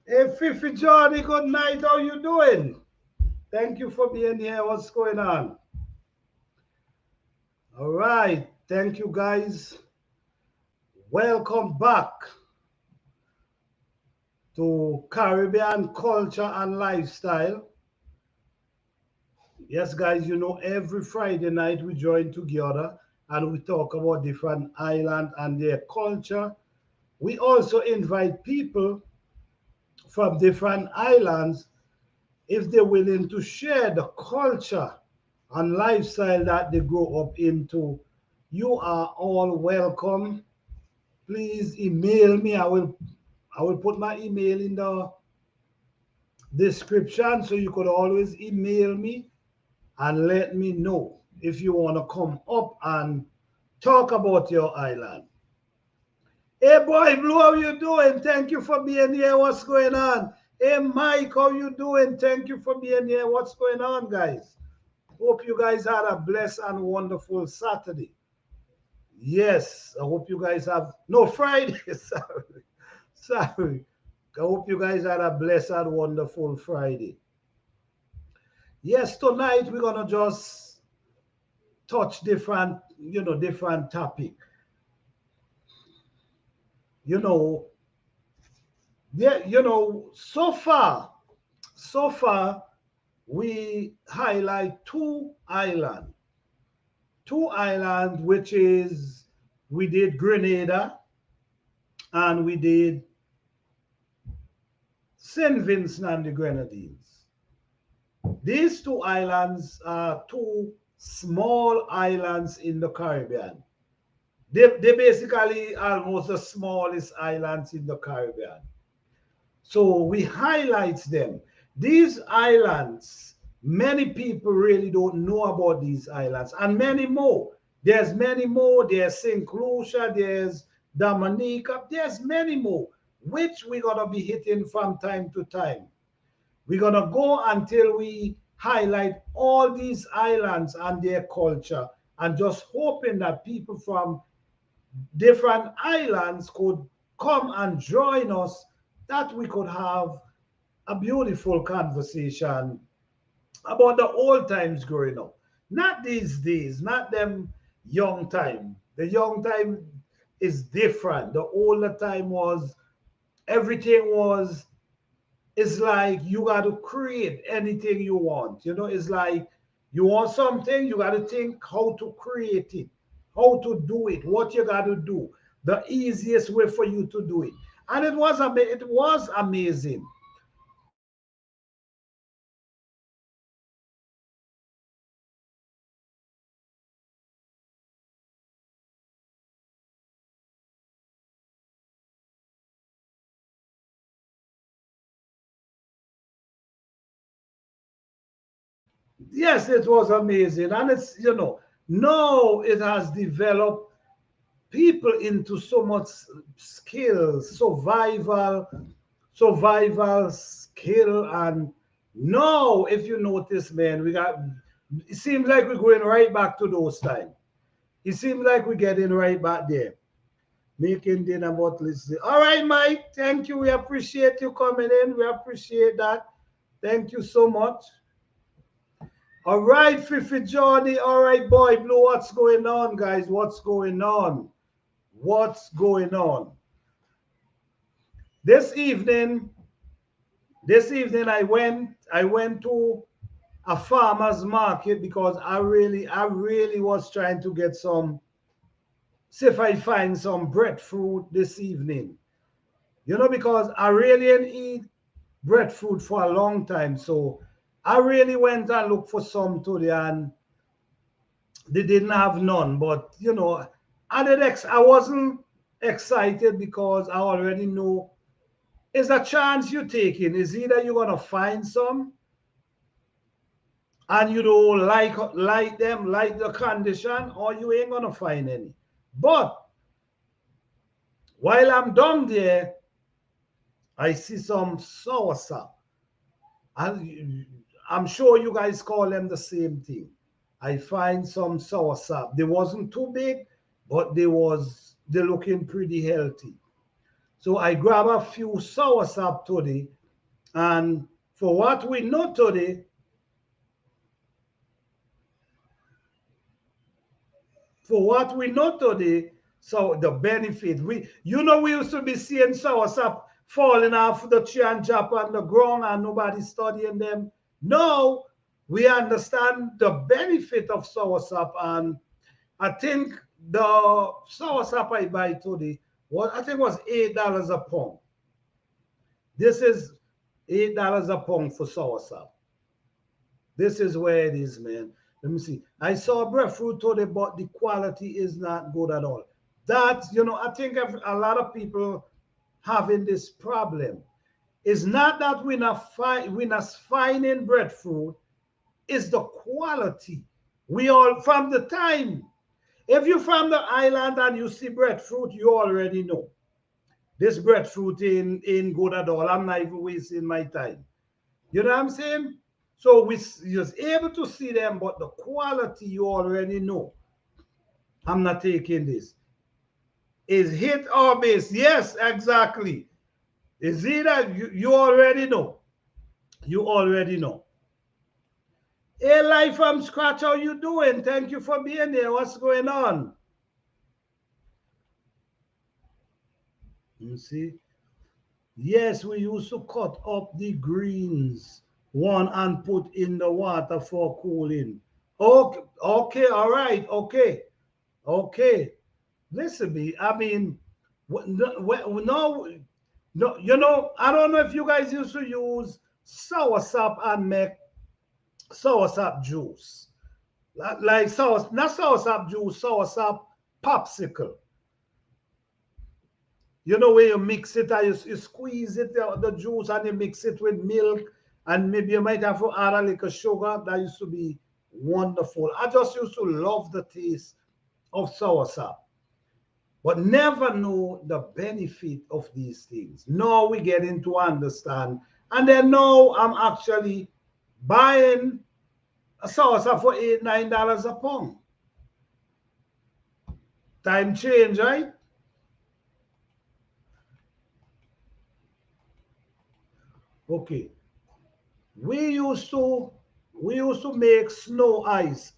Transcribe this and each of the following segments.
Hey, Fifi Johnny, good night. How you doing? Thank you for being here. What's going on? All right. Thank you, guys. Welcome back to Caribbean Culture and Lifestyle. Yes, guys, you know, every Friday night we join together and we talk about different islands and their culture. We also invite people from different islands if they're willing to share the culture and lifestyle that they grow up into. You are all welcome. Please email me. I will put my email in the description so you could always email me and let me know if you want to come up and talk about your island. Hey boy Blue, how you doing? Thank you for being here. What's going on? Hey Mike, how you doing? Thank you for being here. What's going on, guys? Hope you guys had a blessed and wonderful Saturday. Yes, I hope you guys have no Friday. Sorry, sorry. I hope you guys had a blessed and wonderful Friday. Yes, tonight we're gonna just touch different, different topic. You know, yeah, so far we highlight two islands, which is we did Grenada and we did St. Vincent and the Grenadines. These two islands are two small islands in the Caribbean. They basically almost the smallest islands in the Caribbean. So we highlight them. These islands, many people really don't know about these islands, and many more. There's many more. There's St. Lucia, there's Dominica, there's many more, which we're gonna be hitting from time to time. We're going to go until we highlight all these islands and their culture, and just hoping that people from different islands could come and join us, that we could have a beautiful conversation about the old times growing up. Not these days, not them young time. The young time is different. The older time was, everything was, it's like you got to create anything you want. It's like you want something, you got to think how to create it, how to do it, what you got to do, the easiest way for you to do it. And it was amazing. Yes, it was amazing. And it's, now it has developed people into so much skills, survival skill. And now, if you notice, man, it seems like we're going right back to those times. It seems like we're getting right back there. Making dinner bottles. All right, Mike. Thank you. We appreciate you coming in. We appreciate that. Thank you so much. All right, Fifi Johnny. All right, boy Blue. What's going on, guys? What's going on? What's going on? This evening, I went to a farmer's market because I really was trying to get some, see if I find some breadfruit this evening. Because I really ain't eat breadfruit for a long time. So I really went and looked for some today, and they didn't have none. But I wasn't excited because I already know it's a chance you're taking. Is either you're gonna find some and you don't like them, like the condition, or you ain't gonna find any. But while I'm down there, I see some soursop. And I'm sure you guys call them the same thing. I find some soursop. They wasn't too big, but they're looking pretty healthy. So I grab a few soursop today, and for what we know today, so the benefit, we used to be seeing soursop falling off the tree and drop on the ground and nobody studying them. Now we understand the benefit of soursop, and I think the soursop I buy today I think was $8 a pound. This is $8 a pound for soursop. This is where it is, man. Let me see. I saw breadfruit today, but the quality is not good at all. That, I think a lot of people having this problem. It's not that we're not finding breadfruit, it's the quality. We all, from the time, if you're from the island and you see breadfruit, you already know. This breadfruit in good at all. I'm not even wasting my time. You know what I'm saying? So you're able to see them, but the quality you already know. I'm not taking this. Is hit or miss? Yes, exactly. Is it that you already know? You already know. Hey, life from scratch, how you doing? Thank you for being here. What's going on? You see? Yes, we used to cut up the greens one and put in the water for cooling. Okay, okay, all right, okay, okay. Listen, me. I mean, no, no. I don't know if you guys used to use soursop and make soursop juice, like not soursop juice, soursop popsicle. You know where you mix it and you squeeze it, the juice, and you mix it with milk, and maybe you might have to add a little sugar. That used to be wonderful. I just used to love the taste of soursop, but never know the benefit of these things. Now we get into understand, and then now I'm actually buying a soursop for $8, $9 a pound. Time change, right? Okay. We used to make snow ice.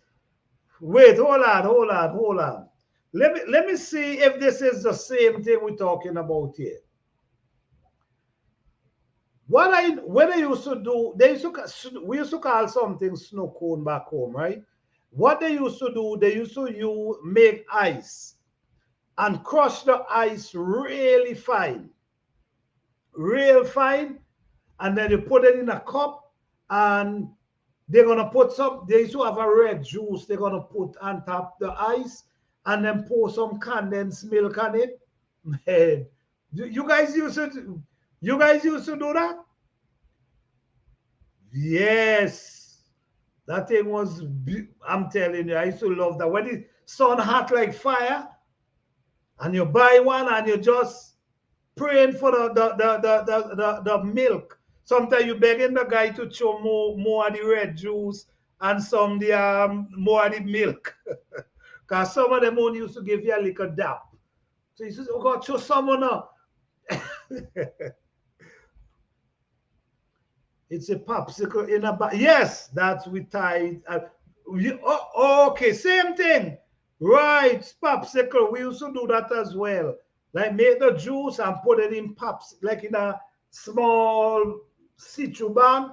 Wait, hold on. Let me see if this is the same thing we're talking about here. What I used to do, we used to call something snow cone back home, right? What they used to do, they used to make ice and crush the ice really fine, real fine, and then you put it in a cup, and they're gonna put some. They used to have a red juice. They're gonna put on top the ice, and then pour some condensed milk on it. Man, you guys used to. You guys used to do that? Yes, that thing was. I'm telling you, I used to love that. When it sun hot like fire, and you buy one, and you just praying for the milk. Sometimes you begging the guy to show more of the red juice and some the more of the milk. Because some of them only used to give you a little dap. So he says, oh God, show someone now. It's a popsicle in a bag. Yes, that's we tied. Okay, same thing. Right, popsicle. We used to do that as well. Like make the juice and put it in pops, like in a small citru bag,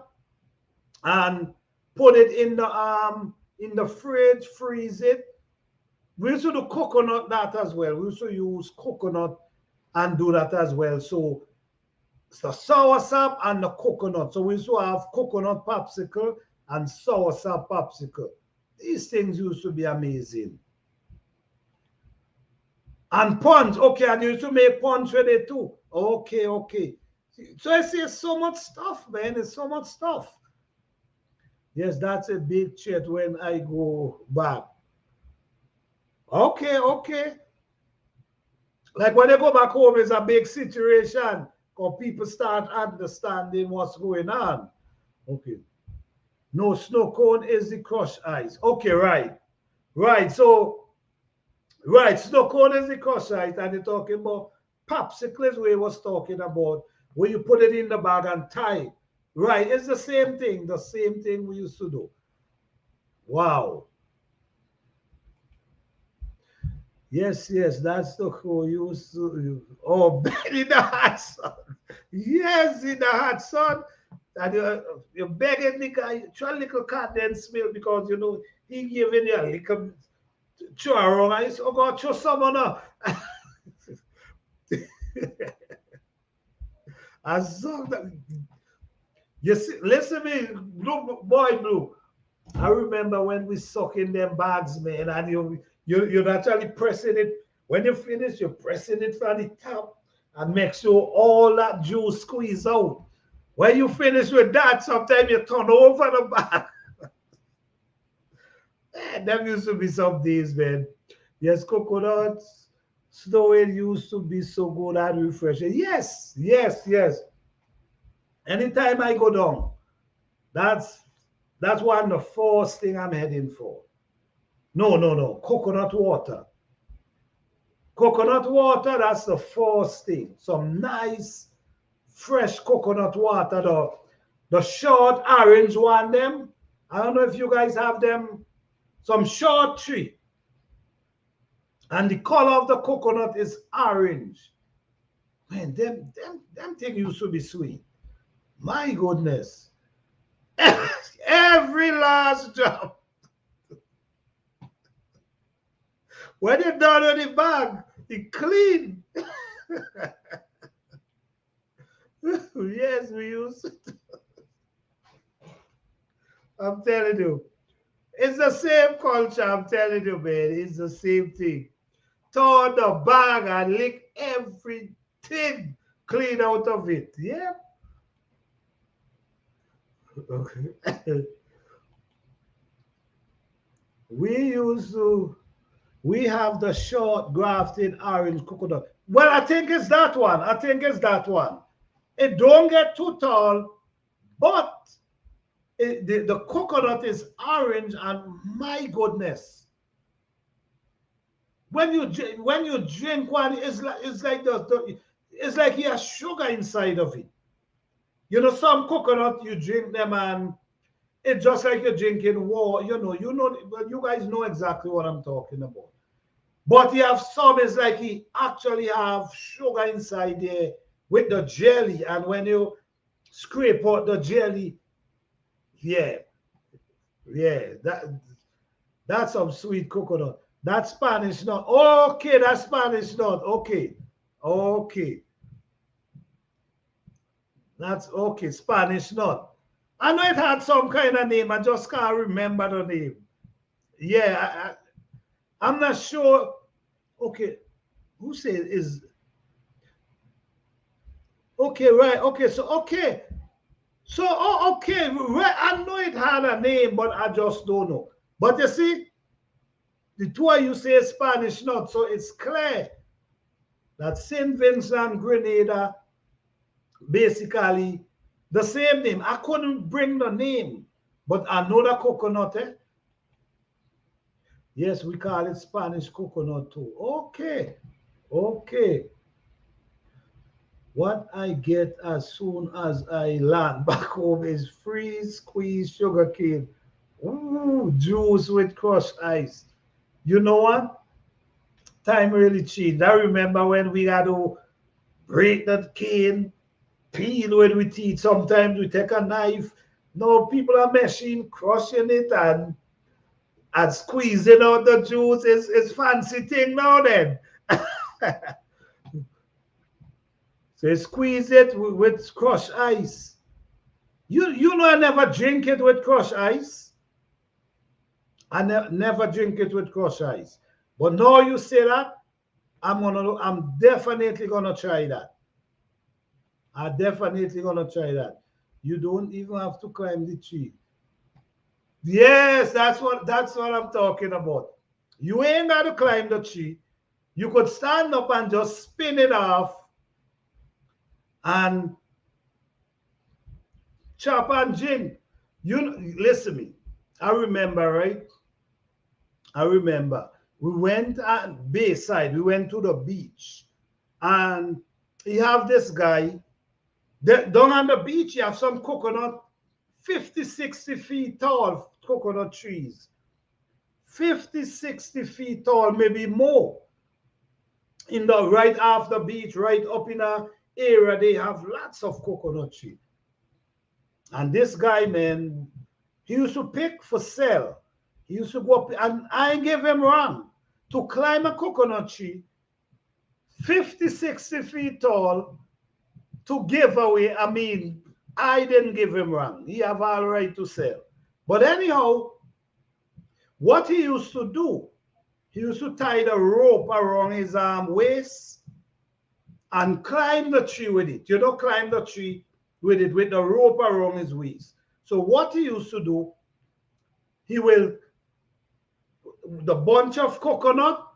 and put it in the fridge, freeze it. We used to do coconut that as well. We used to use coconut and do that as well. So it's the soursop and the coconut. So we used to have coconut popsicle and soursop popsicle. These things used to be amazing. And punch, okay, and you used to make punch with it too. Okay, okay. So I see so much stuff, man. It's so much stuff. Yes, that's a big chat when I go back. Okay, okay. Like when they go back home, it's a big situation because people start understanding what's going on. Okay. No, snow cone is the crushed ice. Okay, right. Right. So, right, snow cone is the crushed ice, and you're talking about popsicles we was talking about, where you put it in the bag and tie it. Right, it's the same thing we used to do. Wow. Yes, yes, that's the who used to. Oh, bed in the hot sun. Yes, in the hot sun. And you're begging the guy, try little condensed milk because you know he giving you a little churro. I said, oh God, show someone up. As so that you see, listen to me, blue boy blue. I remember when we suck in them bags, man, and you're actually pressing it. When you finish, you're pressing it from the top and make sure all that juice squeeze out. When you finish with that, sometimes you turn over the bag. Man, them used to be some days, man. Yes, coconuts, snowing used to be so good and refreshing. Yes, yes, yes. Anytime I go down, that's that's one of the first thing I'm heading for. No, no, no. Coconut water. Coconut water, that's the first thing. Some nice, fresh coconut water. The short orange one, them. I don't know if you guys have them. Some short tree. And the color of the coconut is orange. Man, them things used to be sweet. My goodness. Every last drop. When you done with the bag, it clean. Yes, we use it. I'm telling you. It's the same culture, I'm telling you, man. It's the same thing. Turn the bag and lick everything clean out of it. Yeah. Okay. We have the short grafted orange coconut. Well, I think it's that one. I think it's that one. It don't get too tall, but the coconut is orange, and my goodness, when you drink one, it's like it's like you have sugar inside of it. You know, some coconut you drink them and it's just like you're drinking water. Well, you guys know exactly what I'm talking about. But you have some, it's like you actually have sugar inside there with the jelly, and when you scrape out the jelly, yeah, yeah, that's some sweet coconut. That's Spanish nut. Okay, that's Spanish nut. Okay, okay, that's okay. Spanish nut. I know it had some kind of name. I just can't remember the name. Yeah, I'm not sure. Okay, who said is okay? Right. Okay. So okay. So okay. Right. I know it had a name, but I just don't know. But you see, the two of you say Spanish nut, so it's clear that Saint Vincent Grenada basically the same name. I couldn't bring the name, but I know the coconut. Eh? Yes, we call it Spanish coconut too. Okay. Okay. What I get as soon as I land back home is free squeezed sugar cane. Ooh, juice with crushed ice. You know what? Time really changed. I remember when we had to break that cane, peel with we teeth. Sometimes we take a knife. No, people are meshing, crushing it, and squeezing out the juice. It's fancy thing now then. So you squeeze it with crushed ice. You know I never drink it with crushed ice. I never drink it with crushed ice. But now you say that, I'm definitely gonna try that. I'm definitely gonna try that. You don't even have to climb the tree. Yes, that's what I'm talking about. You ain't got to climb the tree. You could stand up and just spin it off and chop and drink. You listen to me. I remember, right? I remember we went at Bayside. We went to the beach, And he have this guy. Down on the beach, you have some coconut, 50, 60 feet tall coconut trees. 50, 60 feet tall, maybe more. In the right off the beach, right up in a area, they have lots of coconut tree. And this guy, man, he used to pick for sale. He used to go up, and I gave him wrong. To climb a coconut tree, 50, 60 feet tall, to give away, I mean, I didn't give him wrong. He have all right to sell. But anyhow, what he used to do, he used to tie the rope around his waist and climb the tree with it. You don't climb the tree with it, with the rope around his waist. So what he used to do, he will, the bunch of coconut,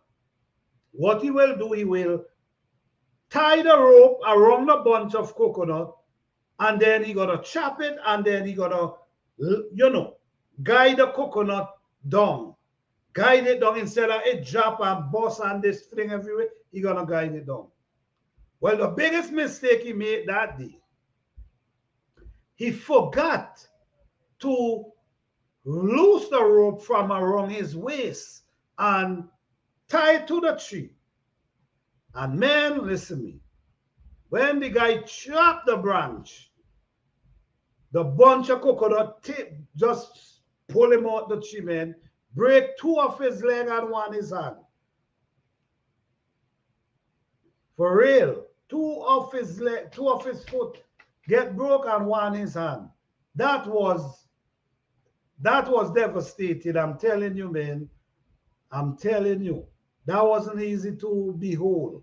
what he will do, he will tie the rope around the bunch of coconut, and then he gonna chop it, and then he gonna, guide the coconut down. Guide it down instead of it drop and bust and this thing everywhere. He gonna guide it down. Well, the biggest mistake he made that day, he forgot to loose the rope from around his waist and tie it to the tree. And man, listen to me. When the guy chopped the branch, the bunch of coconut tip just pull him out the tree, man. Break two of his leg and one his hand. For real. Two of his leg, two of his foot get broke and one his hand. That was devastating. I'm telling you, man. I'm telling you. That wasn't easy to behold.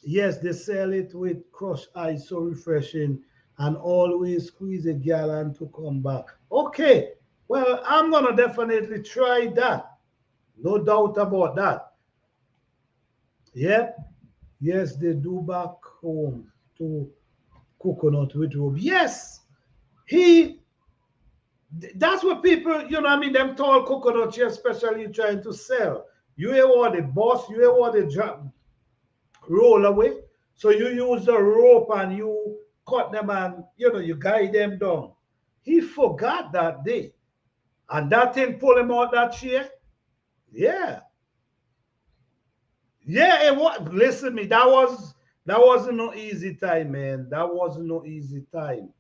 Yes, they sell it with crushed ice, so refreshing, and always squeeze a gallon to come back. Okay, well, I'm gonna definitely try that. No doubt about that. Yeah, yes, they do back home to coconut with rope. Yes, he. That's what people, you know what I mean, them tall coconut trees, especially trying to sell. You hear what they bust, you hear what they drop, roll away. So you use the rope and you cut them and you guide them down. He forgot that day. And that thing pull him out that chair. Yeah. Yeah, it was, listen to me, that wasn't no easy time, man. That wasn't no easy time.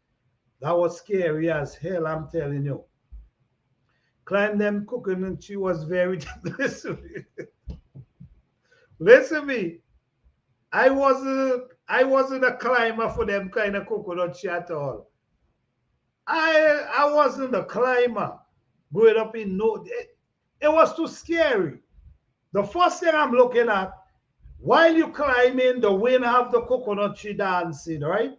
That was scary as hell, I'm telling you. Climb them coconut tree was very listen to me. Listen to me. I wasn't a climber for them kind of coconut tree at all. I wasn't a climber growing up in it was too scary. The first thing I'm looking at, while you climbing, the wind have the coconut tree dancing, right?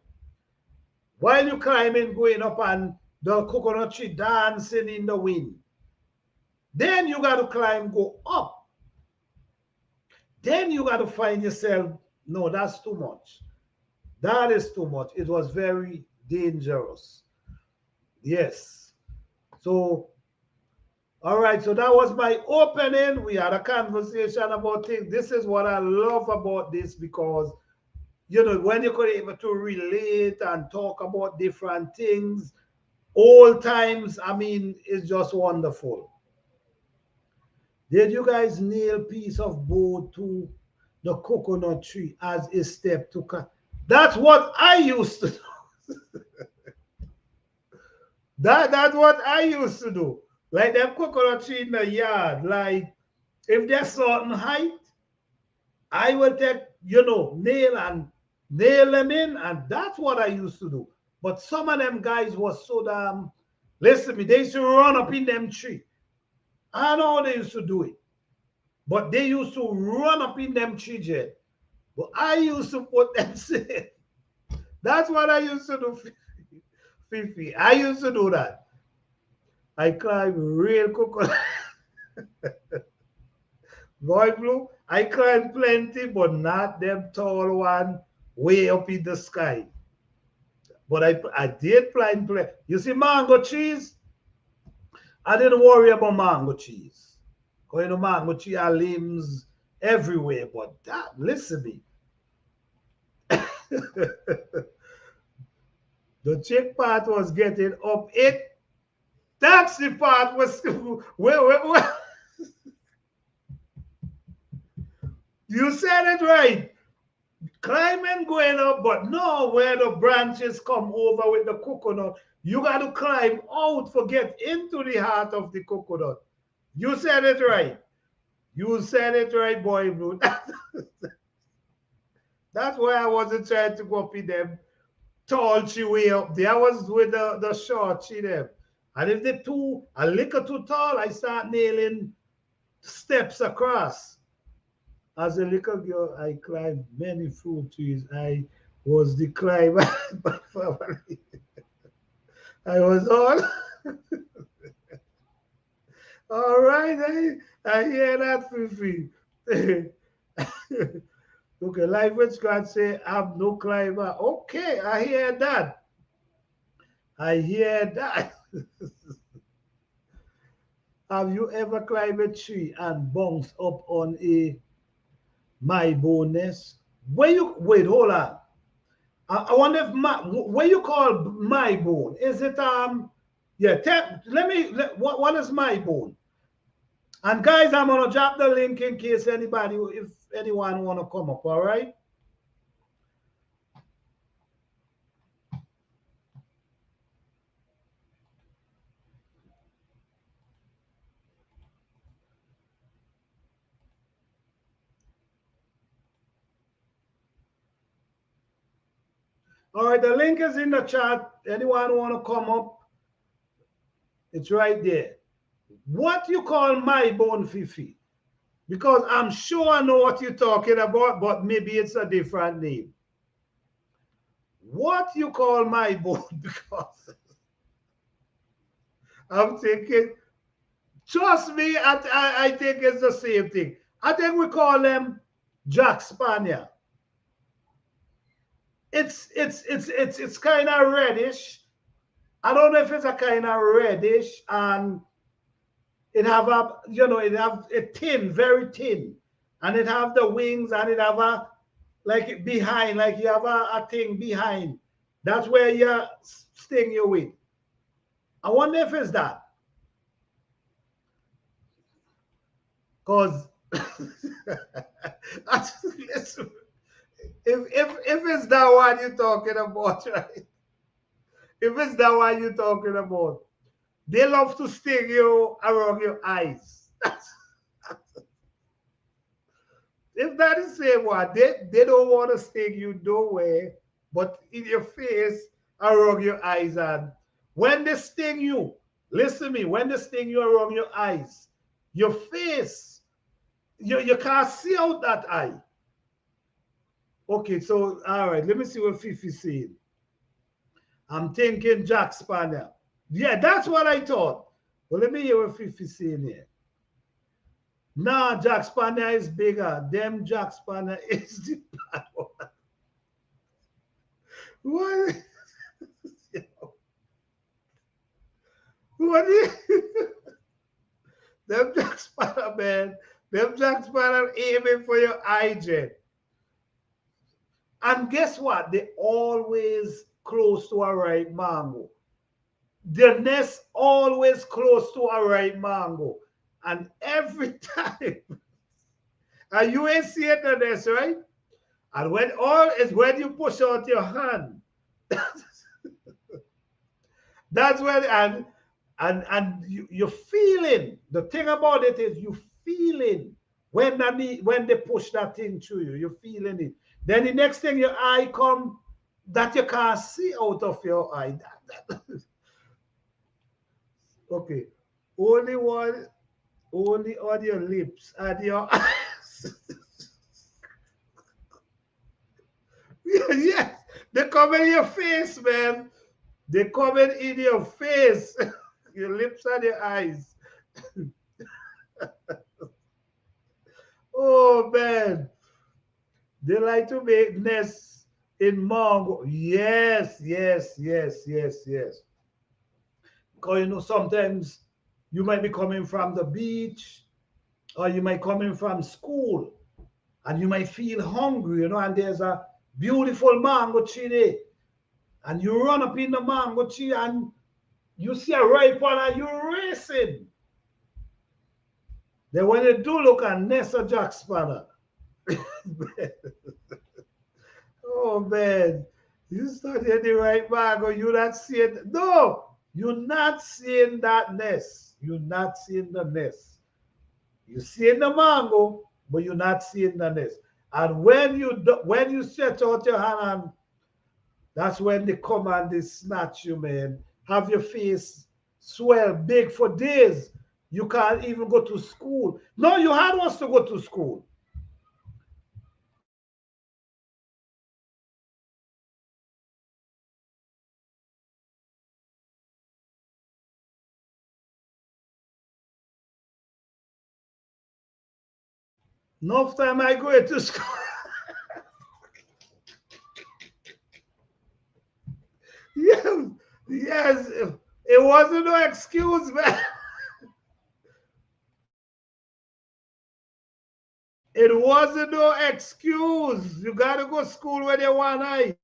While you climbing, going up and the coconut tree dancing in the wind. Then you got to climb, go up. Then you got to find yourself, no, that's too much. That is too much. It was very dangerous. Yes. So, all right. So that was my opening. We had a conversation about things. This is what I love about this because, when you could able to relate and talk about different things, old times, I mean, it's just wonderful. Did you guys nail piece of board to the coconut tree as a step to cut? That's what I used to do. That's what I used to do. Like them coconut tree in the yard. Like if there's certain height, I will take, nail and nail them in, and that's what I used to do. But some of them guys was so damn, listen to me, they used to run up in them tree. I know how they used to do it. But they used to run up in them tree jet. But I used to put them safe. That's what I used to do, Fifi. I used to do that. I climb real coconut. Boy Blue, I climb plenty, but not them tall one way up in the sky. But I did climb plenty. You see mango trees? I didn't worry about mango trees. Because mango tree are limbs, everywhere. But that, listen me. The chick part was getting up. Taxi part was where you said it right. Climbing going up, but no, where the branches come over with the coconut, you got to climb out for get into the heart of the coconut. You said it right. You said it right, boy blue. That's why I wasn't trying to copy them tall she way up there. I was with the short she them. And if they too a little too tall, I start nailing steps across. As a little girl, I climbed many fruit trees. I was the climber by family. I was all right. I hear that, Fifi. Okay, life with God say, I'm no climber. Okay, I hear that. I hear that. Have you ever climbed a tree and bounced up on a my bonus? Where you wait, hold on. I wonder if what you call my bone? Is it yeah, what is my bone? And guys, I'm gonna drop the link in case anybody if anyone wanna come up, all right? All right, the link is in the chat. Anyone wanna come up? It's right there. What you call my bone, Fifi? Because I'm sure I know what you're talking about, but maybe it's a different name. What you call my bone? Because I'm thinking, trust me, I think it's the same thing. I think we call them Jack Spaniel. It's kind of reddish. I don't know if it's a kind of reddish, and it have a it have a thin, very thin, and it have the wings, and it have a like behind, like you have a thing behind. That's where you sting you with. I wonder if it's that, cause listen, if it's that one you're talking about, right? If it's that one you're talking about, they love to sting you around your eyes. If that is the same one, they don't want to sting you nowhere, but in your face, around your eyes. And when they sting you, listen to me, when they sting you around your eyes, your face, you can't see out that eye. Okay, so all right, let me see what Fifi's saying. I'm thinking Jack Spaniel. Yeah, that's what I thought. Well, let me hear what Fifi's saying here. Nah, Jack Spaniel is bigger. Them Jack Spaniel is the bad one. What? What is them Jack Spanner, man? Them Jack Spanner aiming for your eye jet. And guess what? They always close to a right mango. The nest always close to a right mango. And every time, and you ain't seeing the nest, right? And when all is when you push out your hand, that's when and you're feeling the thing about it is you feeling when they push that thing through you, you're feeling it. Then the next thing your eye come that you can't see out of your eye. Okay. Only one, only on your lips and your eyes. Yes, they come in your face, man. They come in your face, your lips and your eyes. Oh man, they like to make nests in mango. Yes, yes, yes, yes, yes. Because sometimes you might be coming from the beach or you might come in from school. and you might feel hungry, and there's a beautiful mango tree there, and you run up in the mango tree and you see a ripe one and you're racing. Then when you do look at Nessa Jack Spanner, oh man, you studying the right mango, you're not seeing, no, you're not seeing that nest. You're not seeing the nest. You're seeing the mango, but you're not seeing the nest. And when you stretch out your hand, and that's when they come and they snatch you, man. Have your face swell big for days. You can't even go to school. No, you had us to go to school. Enough time I go to school. Yes, yes. It wasn't no excuse, man. It wasn't no excuse. You gotta go to school when you want to.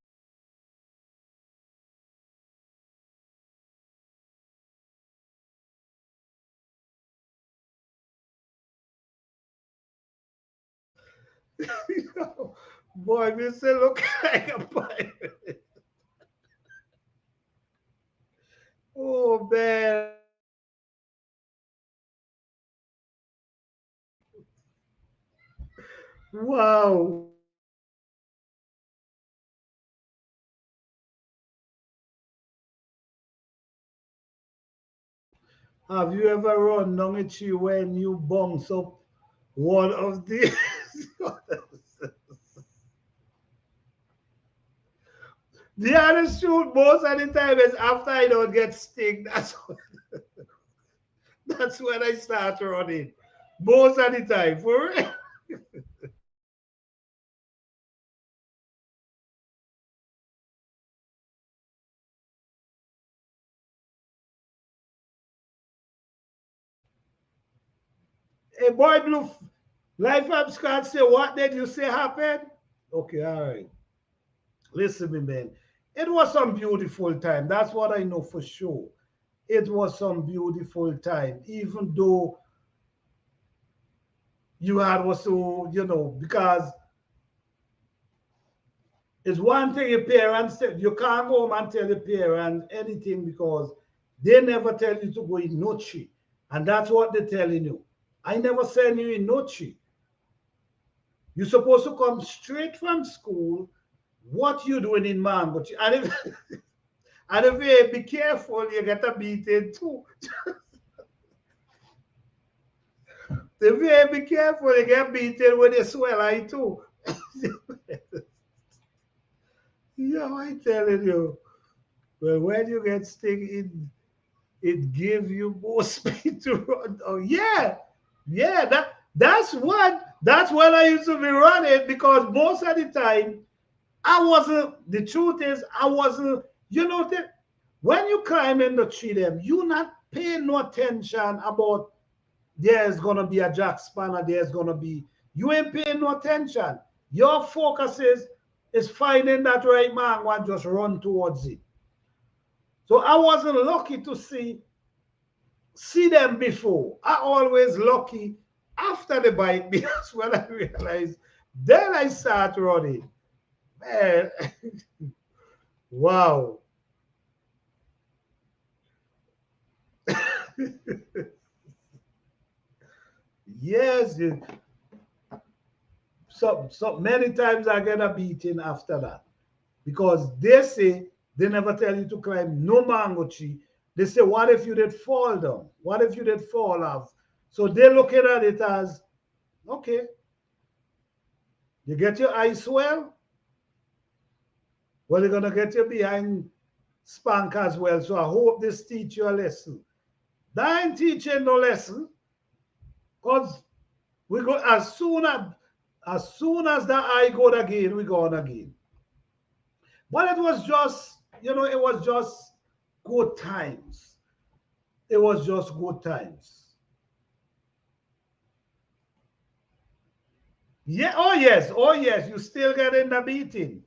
Boy, me say look like a pirate. Oh man. Wow. Have you ever run down a tree when you bounce up one of the the honest truth most of the time is after I don't get sting. That's when I start running. Most of the time. For real. Hey boy blue life from scratch say what did you say happened? Okay, all right. Listen me, man. It was some beautiful time. That's what I know for sure. It was some beautiful time, even though you had also, because it's one thing your parents tell you can't go home and tell your parents anything because they never tell you to go in Nochi. And that's what they're telling you. I never send you in Nochi. You're supposed to come straight from school. What you doing in Mango? And if, and if you be careful, you get a beating too. If you be careful, you get beaten when you swell eye too. Yeah, I telling you. Well, when you get sting, it gives you more speed to run. Oh yeah, yeah. That's when I used to be running because most of the time I wasn't. The truth is I wasn't. That when you climb in the tree, them you not paying no attention about there's gonna be a jack spanner. There's gonna be you ain't paying no attention. Your focus is finding that right man and just run towards it. So I wasn't lucky to see them before. I always lucky after the bite because when I realized, then I start running. Man, wow. Yes, so many times I get a beating after that because they say they never tell you to climb no mango tree. They say, what if you did fall down? What if you did fall off? So they're looking at it as, okay, you get your eyes well, well, you're gonna get your behind spank as well. So I hope this teach you a lesson. That ain't teaching no lesson, because we go as soon as the eye go again, we go on again. But it was just, it was just good times. It was just good times. Yeah, oh yes, you still getting the beating.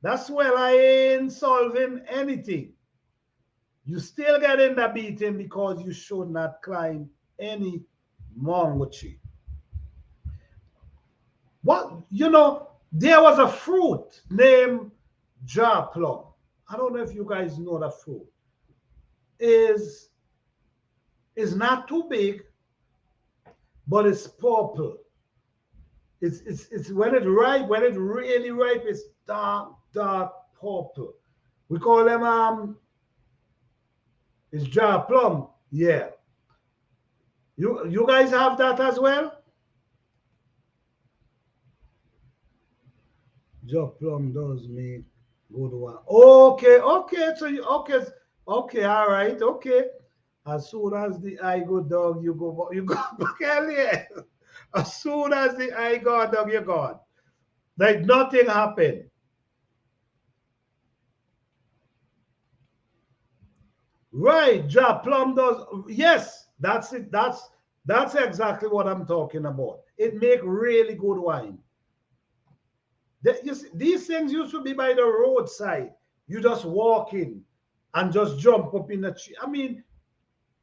That's well, I ain't solving anything. You still getting the beating because you should not climb any mango tree. What there was a fruit named jar plum. I don't know if you guys know that fruit. Is not too big, but it's purple. It's when it ripe, when it really ripe, it's dark purple. We call them it's jar plum. Yeah. You guys have that as well? Jar plum does make good one. Okay, so okay, all right, okay. As soon as the eye go dog, you go back earlier. As soon as the eye go dog, you're gone. Like nothing happened. Right, Ja Plum does. Yes, that's it. That's exactly what I'm talking about. It make really good wine. You see, these things used to be by the roadside. You just walk in and just jump up in the tree. I mean,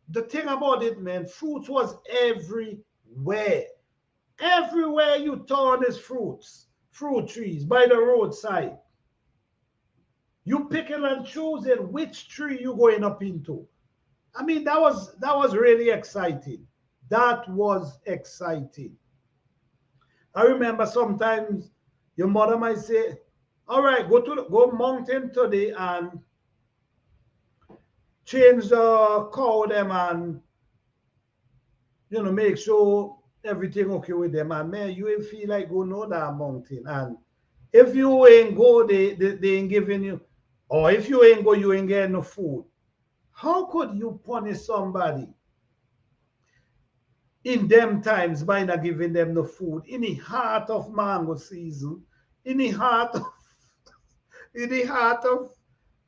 the thing about it, man, fruits was everywhere. Everywhere you turn is fruit trees by the roadside. You picking and choosing which tree you going up into. I mean, that was really exciting. That was exciting. I remember sometimes your mother might say, "All right, go mountain today and change the cow them and make sure everything okay with them." And man, you ain't feel like go no that mountain. And if you ain't go, they ain't giving you, or if you ain't go, you ain't getting no food. How could you punish somebody in them times by not giving them the food in the heart of mango season, in the heart of in the heart of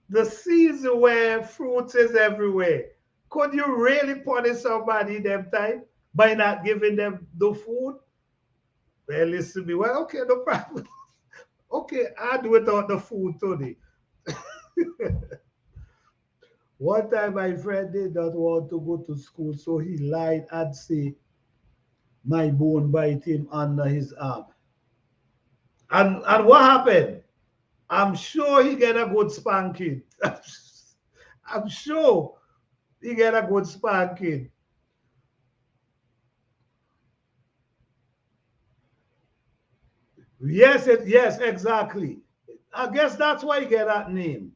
the season where fruits is everywhere? Could you really punish somebody in them time by not giving them the food? Well, listen to me. Well, okay, no problem. Okay, I do without the food today. One time my friend did not want to go to school, so he lied and say my bone bite him under his arm. And what happened? I'm sure he get a good spanking. I'm sure he get a good spanking. Yes, exactly. I guess that's why he get that name.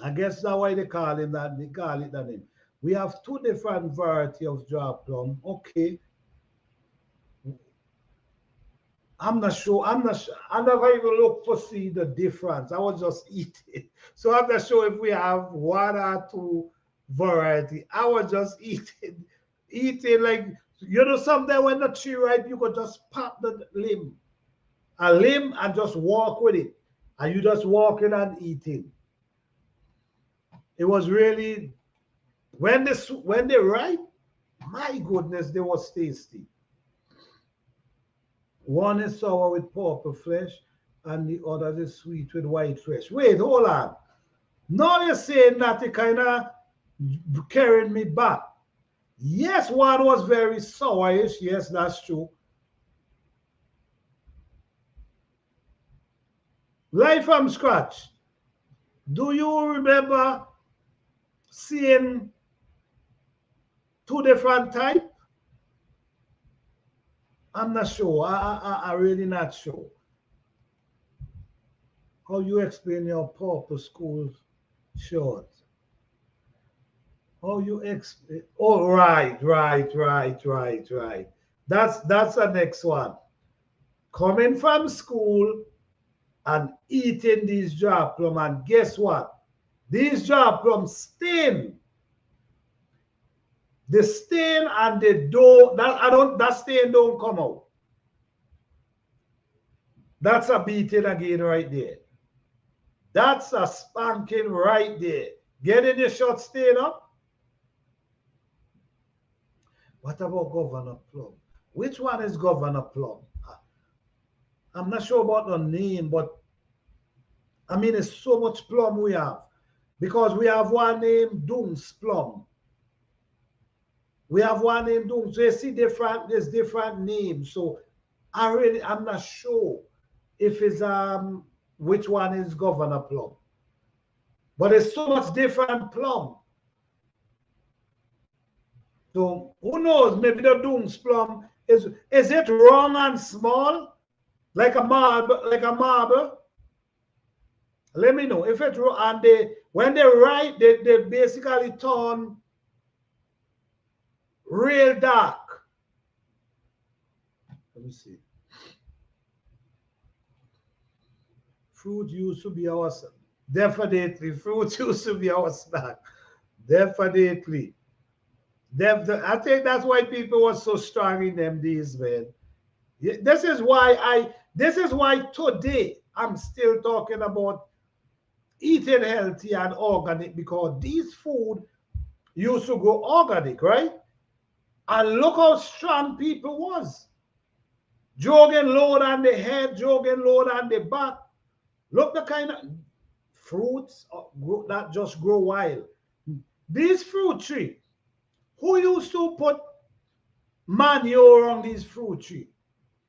I guess that's why they call him that. They call it that name. We have two different variety of jar plum. Okay, I'm not sure. I'm not sure. I never even look for see the difference. I was just eating. So I'm not sure if we have one or two variety. I was just eating like something when the tree ripe, you could just pop the limb, and just walk with it, and you just walking and eating. It was really when they ripe. My goodness, they was tasty. One is sour with purple flesh, and the other is sweet with white flesh. Wait, hold on. Now you're saying that it kind of carried me back. Yes, one was very sourish. Yes, that's true. Life from scratch. Do you remember seeing two different type? I'm not sure. I really not sure. How you explain your purple school short? Oh, you oh, right. That's the next one. Coming from school and eating these jar plum, and guess what? These jar plum stain. The stain and the dough, that stain don't come out. That's a beating again right there. That's a spanking right there. Getting your shot stain up. What about Governor Plum? Which one is Governor Plum? I'm not sure about the name, but I mean, it's so much plum we have. Because we have one named Dungs Plum. We have one named Dungs. So you see there's different names. So I'm not sure if it's which one is Governor Plum. But there's so much different plum. So who knows? Maybe the Dungs Plum is it wrong and small? Like a marble? Let me know. If it's wrong and when they write, they basically turn real dark. Let me see. Fruit used to be our snack. Definitely. Fruit used to be our snack. Definitely. I think that's why people were so strong in them days, man. This is why today I'm still talking about eating healthy and organic, because these food used to go organic, right? And look how strong people was. Jogging load on the head, jogging load on the back. Look the kind of fruits that just grow wild. These fruit tree, who used to put manure on these fruit tree?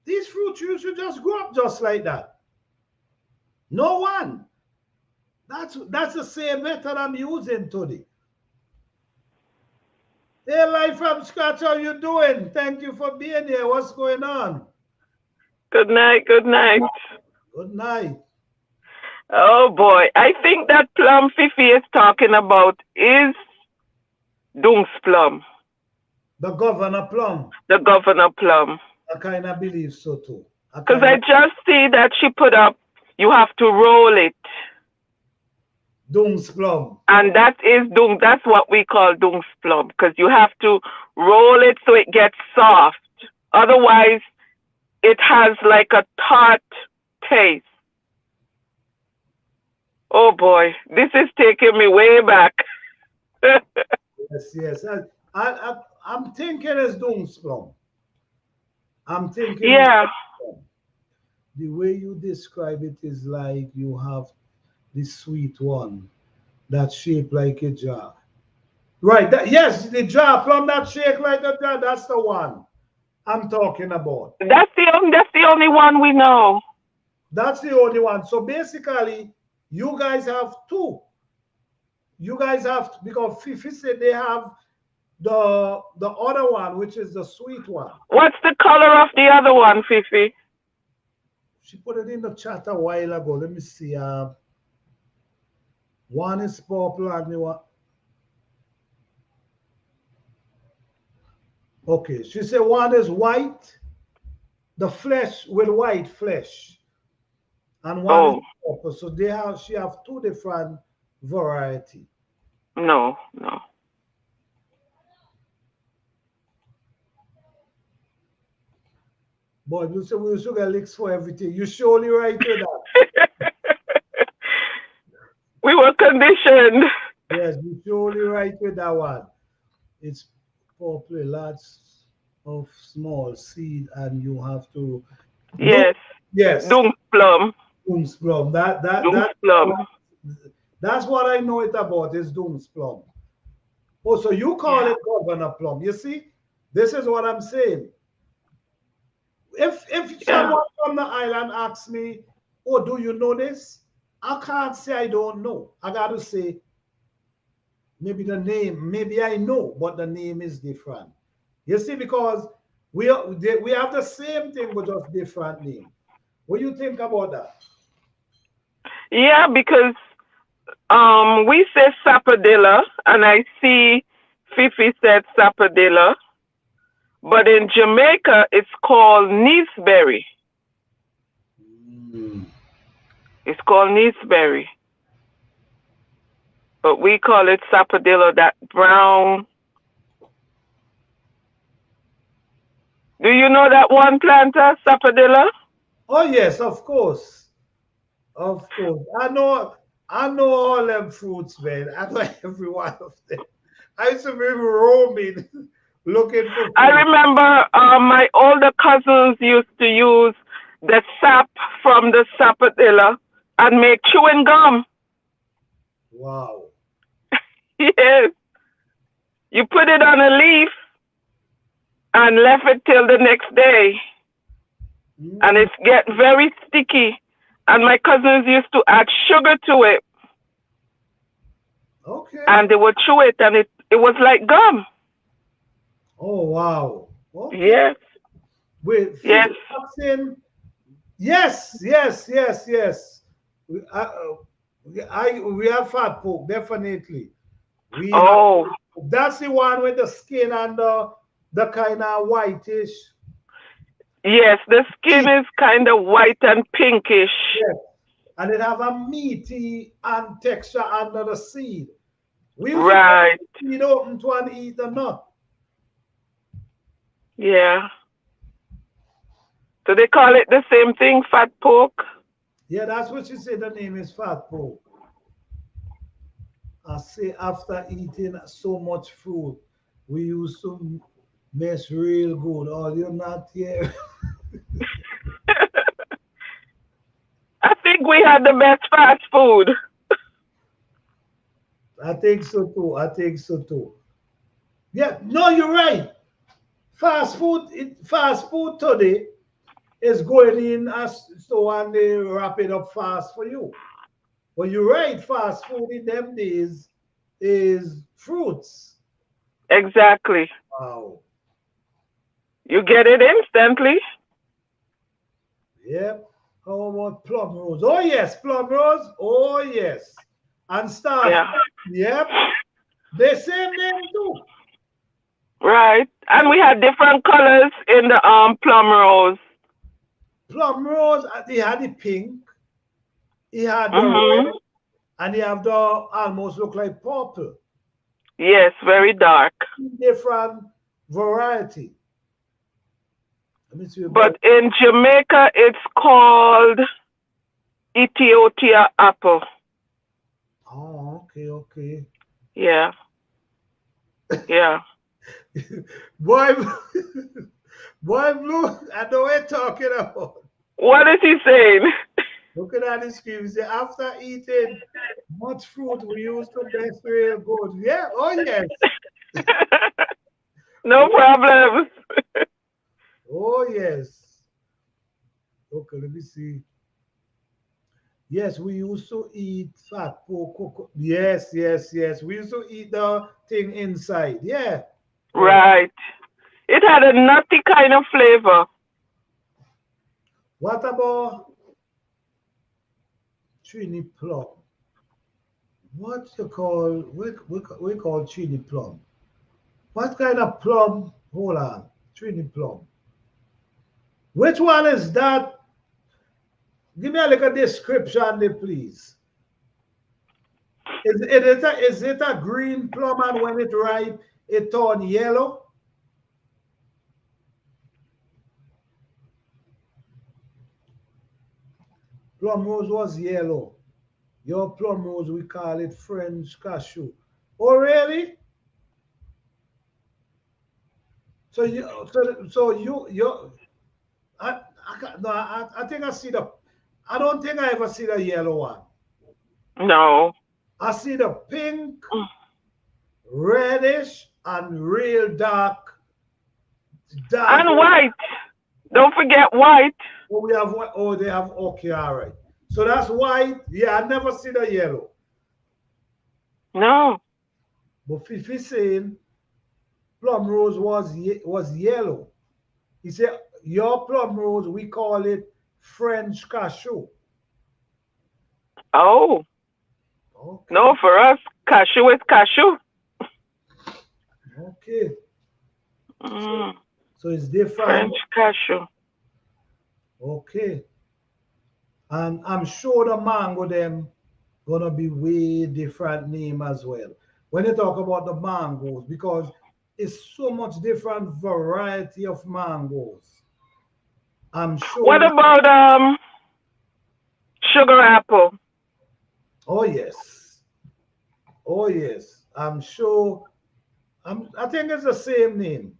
These fruit trees should just grow up just like that. No one. That's the same method I'm using today. Hey, Life from Scratch, how you doing? Thank you for being here. What's going on? Good night, good night. Good night. Oh boy, I think that plum Fifi is talking about is Dungs Plum. The Governor Plum. The Governor Plum. I kind of believe so too. Because I just see that she put up, you have to roll it. Dungs Plum. And that is Dung. That's what we call Dungs Plum. Because you have to roll it so it gets soft. Otherwise, it has like a tart taste. Oh boy, this is taking me way back. Yes. I'm thinking it's Dungs Plum. I'm thinking. Yeah. The way you describe it is like you have the sweet one that's shaped like a jar. Right. Yes, the jar plum that shaped like a jar. That's the one I'm talking about. That's the only one we know. That's the only one. So basically, you guys have two. You guys have, because Fifi said they have the other one, which is the sweet one. What's the color of the other one, Fifi? She put it in the chat a while ago. Let me see. One is purple and the one. Okay, she said one is white, the flesh with white flesh, and one is purple. So she have two different variety. No. But you say we should get licks for everything. You surely right with that. We were conditioned. Yes, you surely right with that one. It's purple, lots of small seed, and you have to. Yes. Yes. Dungs Plum. Dungs Plum. Dungs Plum. That's what I know it about. Is Dungs Plum. Oh, so you call it Governor Plum? You see, this is what I'm saying. If someone from the island asks me, "Oh, do you know this?" I can't say I don't know. I got to say, maybe the name, maybe I know, but the name is different. You see, because we have the same thing, but just different name. What do you think about that? Yeah, because we say sapodilla, and I see Fifi said sapodilla, but in Jamaica it's called neeseberry. It's called neeseberry, but we call it sapodilla. That brown. Do you know that one planter, sapodilla? Oh yes, of course. Of course. I know all them fruits, man. I know every one of them. I used to be roaming looking for fruit. I remember my older cousins used to use the sap from the sapodilla and make chewing gum. Wow. Yes. You put it on a leaf and left it till the next day. And it get very sticky. And my cousins used to add sugar to it. Okay. And they would chew it and it was like gum. Oh, wow. Okay. Yes. Wait, Yes. Yes, yes, yes, yes. We have fat pork, definitely. We have, Oh, that's the one with the skin and the kind of whitish. yes. The skin is kind of white and pinkish. Yes. And it have a meaty and texture under the seed. We used to Right. cut the seed open to and eat the nut. Yeah. So they call it the same thing, fat pork. Yeah, that's what she said. The name is fat pork. I say after eating so much fruit, we used to mess real good. Oh, you're not here. I think we had the best fast food. I think so too. I think so too. Yeah, no, you're right. Fast food today is going in as so and they wrap it up fast for you. But you're right, fast food in them days is fruits. Exactly. Wow. You get it instantly. Yep. How about plum rose? Oh yes, plum rose. Oh yes. And stuff. Yeah. Yep. The same name too. Right. And we had different colors in the plum rose. Plum rose, they had the pink, he had the Mm-hmm. red, and he have the almost look like purple. Yes, very dark. Different variety. Let me see about. But in Jamaica, it's called Ethiopia apple. Oh, okay, okay. Yeah. Yeah. Boy, boy, blue. I know what you're talking about. What is he saying? Looking at the screen, say after eating much fruit, we used to best real good. Yeah, oh yes. No problem. Oh yes. Okay, let me see. Yes, we used to eat fat pork. Yes, yes, yes. We used to eat the thing inside. Yeah. Oh, Right. It had a nutty kind of flavor. what about Trini plum? What you call we call Trini plum? What kind of plum? Hold on, Trini plum. Which one is that? Give me a little description, there, please. Is it a green plum and when it ripe, it turn yellow? Plum rose was yellow. Your plum rose, we call it French cashew. Oh, really? So no, I think I see the. I don't think I ever see the yellow one. No. I see the pink, reddish, and real dark, dark. And white. Don't forget white. Oh, we have what? Oh, they have. Okay, all right. So that's white. Yeah, I never see the yellow. No. But Fifi saying plum rose was yellow. He said your plum rose we call it French cashew. Oh. Okay, No, for us, cashew is cashew. okay. So, Mm, so it's different. French cashew. Okay, and I'm sure the mango them gonna be way different name as well. When you talk about the mangoes, because it's so much different variety of mangoes. I'm sure. What about sugar apple? Oh yes, oh yes. I'm sure. I think it's the same name.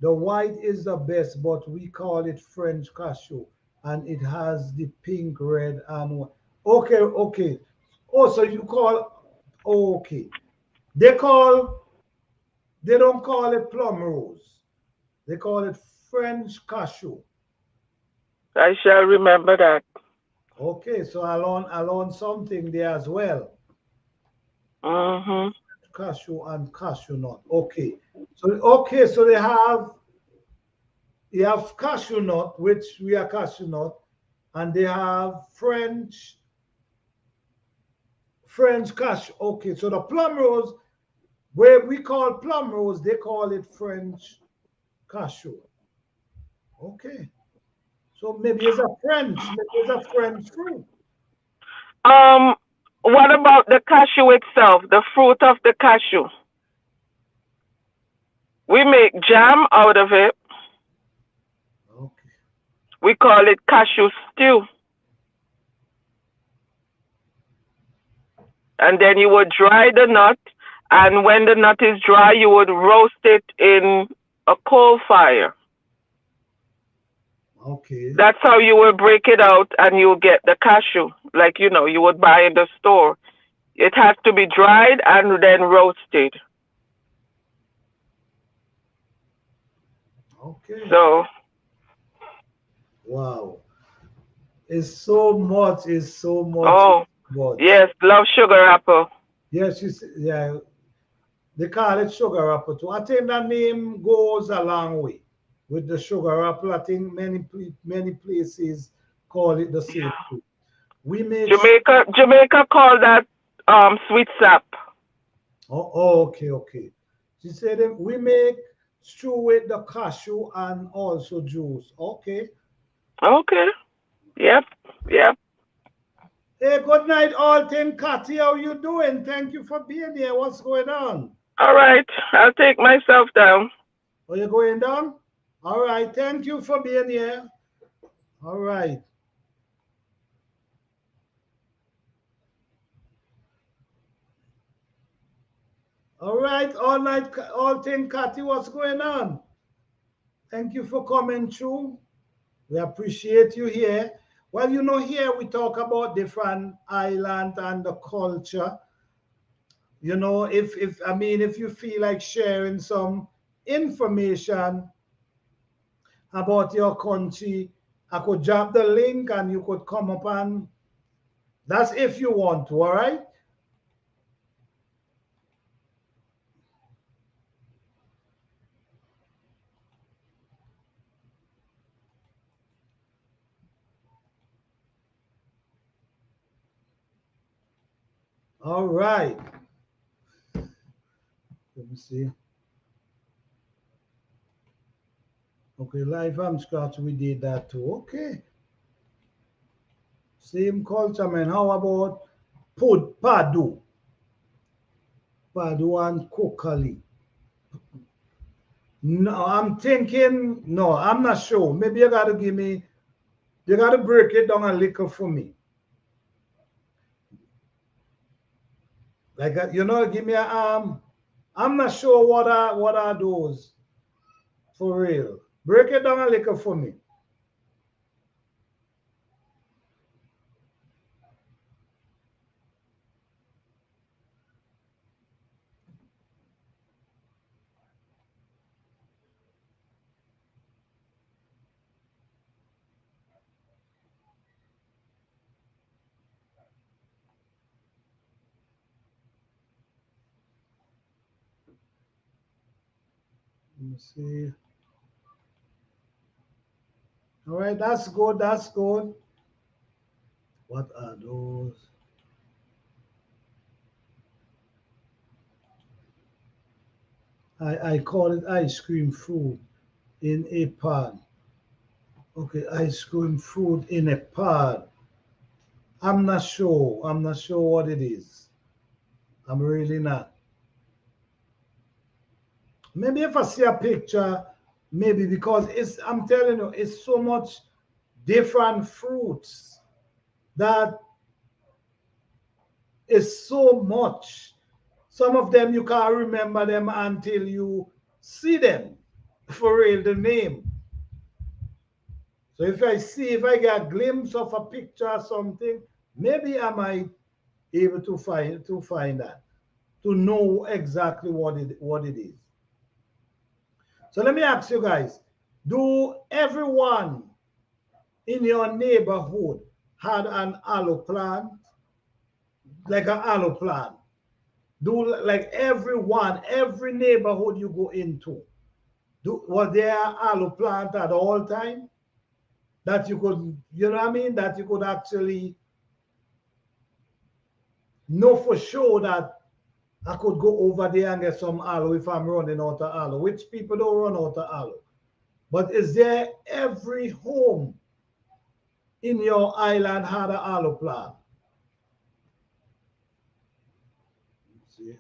The white is the best, but we call it French cashew. and it has the pink, red, and okay, okay. Oh, so you call, okay. They call, they don't call it plum rose. They call it French cashew. I shall remember that. Okay, so I learned something there as well. Mm-hmm. Cashew and cashew nut. Okay. So okay, so they have, you have cashew nut, which we are cashew nut, and they have French cashew. Okay, so the plum rose, where we call plum rose, they call it French cashew. Okay. So maybe it's a French fruit. Um, what about the cashew itself, the fruit of the cashew? We make jam out of it. Okay. We call it cashew stew. And then you would dry the nut, and when the nut is dry, you would roast it in a coal fire. Okay. That's how you will break it out and you'll get the cashew, like you would buy in the store. It has to be dried and then roasted. Okay. So, Wow. It's so much, it's so much, oh, much. yes, love sugar apple. Yes, yeah, they call it sugar apple too. I think that name goes a long way with the sugar apple. I think many places call it the same thing. We make Jamaica call that sweet sap. oh, oh, okay, okay. She said we make stew with the cashew and also juice. Okay. Okay. Yep. Yep. Hey, good night, Alton. Cathy, how you doing? Thank you for being here. What's going on? All right. I'll take myself down. Are you going down? All right. Thank you for being here. All right. All right. All night, Alton, Cathy, what's going on? Thank you for coming through. We appreciate you here. Well, here we talk about different islands and the culture. If you feel like sharing some information about your country, I could drop the link and you could come up, and that's if you want to, all right? All right. Let me see. Okay, live from scratch, we did that too. Okay. Same culture, man. How about Padu? Padu and Kokali. No, I'm thinking, no, I'm not sure. Maybe you gotta break it down a little for me. Like, give me a I'm not sure what are those for real. Break it down a little for me. Let me see. All right, that's good. That's good. What are those? I call it ice cream food in a pan. Okay, ice cream food in a pan. I'm not sure. I'm not sure what it is. I'm really not. Maybe if I see a picture, maybe because I'm telling you, it's so much different fruits that is so much. Some of them you can't remember them until you see them for real, the name. So if I get a glimpse of a picture or something, maybe I might able to find that, to know exactly what it is. So let me ask you guys, do everyone in your neighborhood had an aloe plant? Like an aloe plant? Do like every neighborhood you go into, was there aloe plant at all time that you could, you know what I mean, that you could actually know for sure that I could go over there and get some aloe if I'm running out of aloe, which people don't run out of aloe. But is there every home in your island had an aloe plant? See,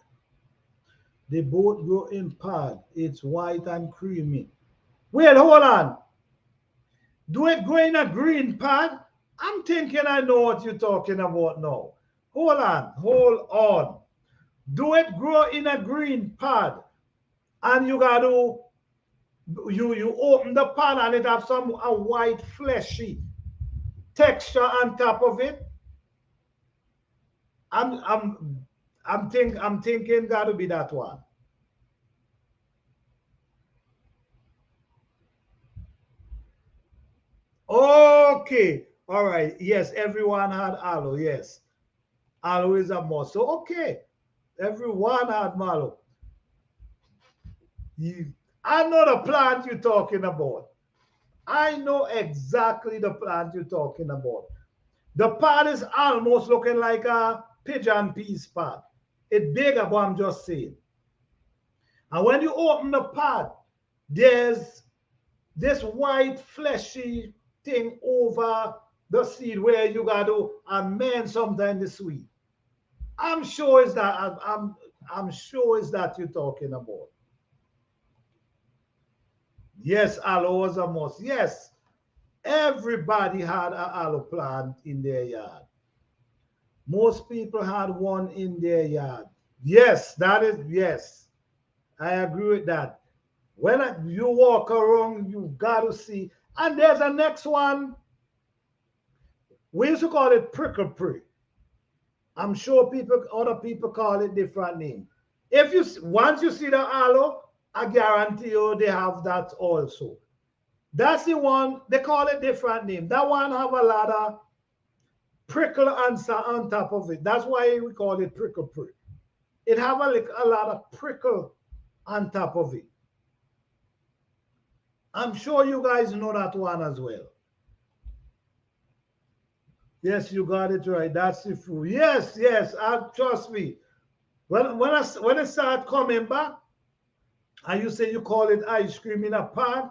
they both grow in pod. It's white and creamy. Wait, hold on. Do it grow in a green pod? I'm thinking I know what you're talking about now. Hold on. Do it grow in a green pod? And you got to you open the pan and it have some a white fleshy texture on top of it. I'm I'm I'm thinking gotta be that one. Okay. All right. Yes, everyone had aloe. Yes. Aloe is a must. So okay. Everyone had mallow. You, I know the plant you're talking about. I know exactly the plant you're talking about. The pod is almost looking like a pigeon peas pod. It's bigger, but I'm just saying. And when you open the pod, there's this white fleshy thing over the seed where you got to amend sometimes the sweet. I'm sure it's that I'm sure it's that you're talking about. Yes, aloe was a must. Yes, everybody had an aloe plant in their yard. Most people had one in their yard. Yes, that is yes. I agree with that. You walk around, you got to see. And there's a next one. We used to call it prickle prick. I'm sure other people call it different name. If you once you see the aloe, I guarantee you they have that also. That's the one they call it different name. That one have a lot of prickle answer on top of it. That's why we call it prickle prick. It have a lot of prickle on top of it. I'm sure you guys know that one as well. Yes, you got it right. That's the fruit. Yes, yes. Trust me. When it start coming back, and you say you call it ice cream in a pan,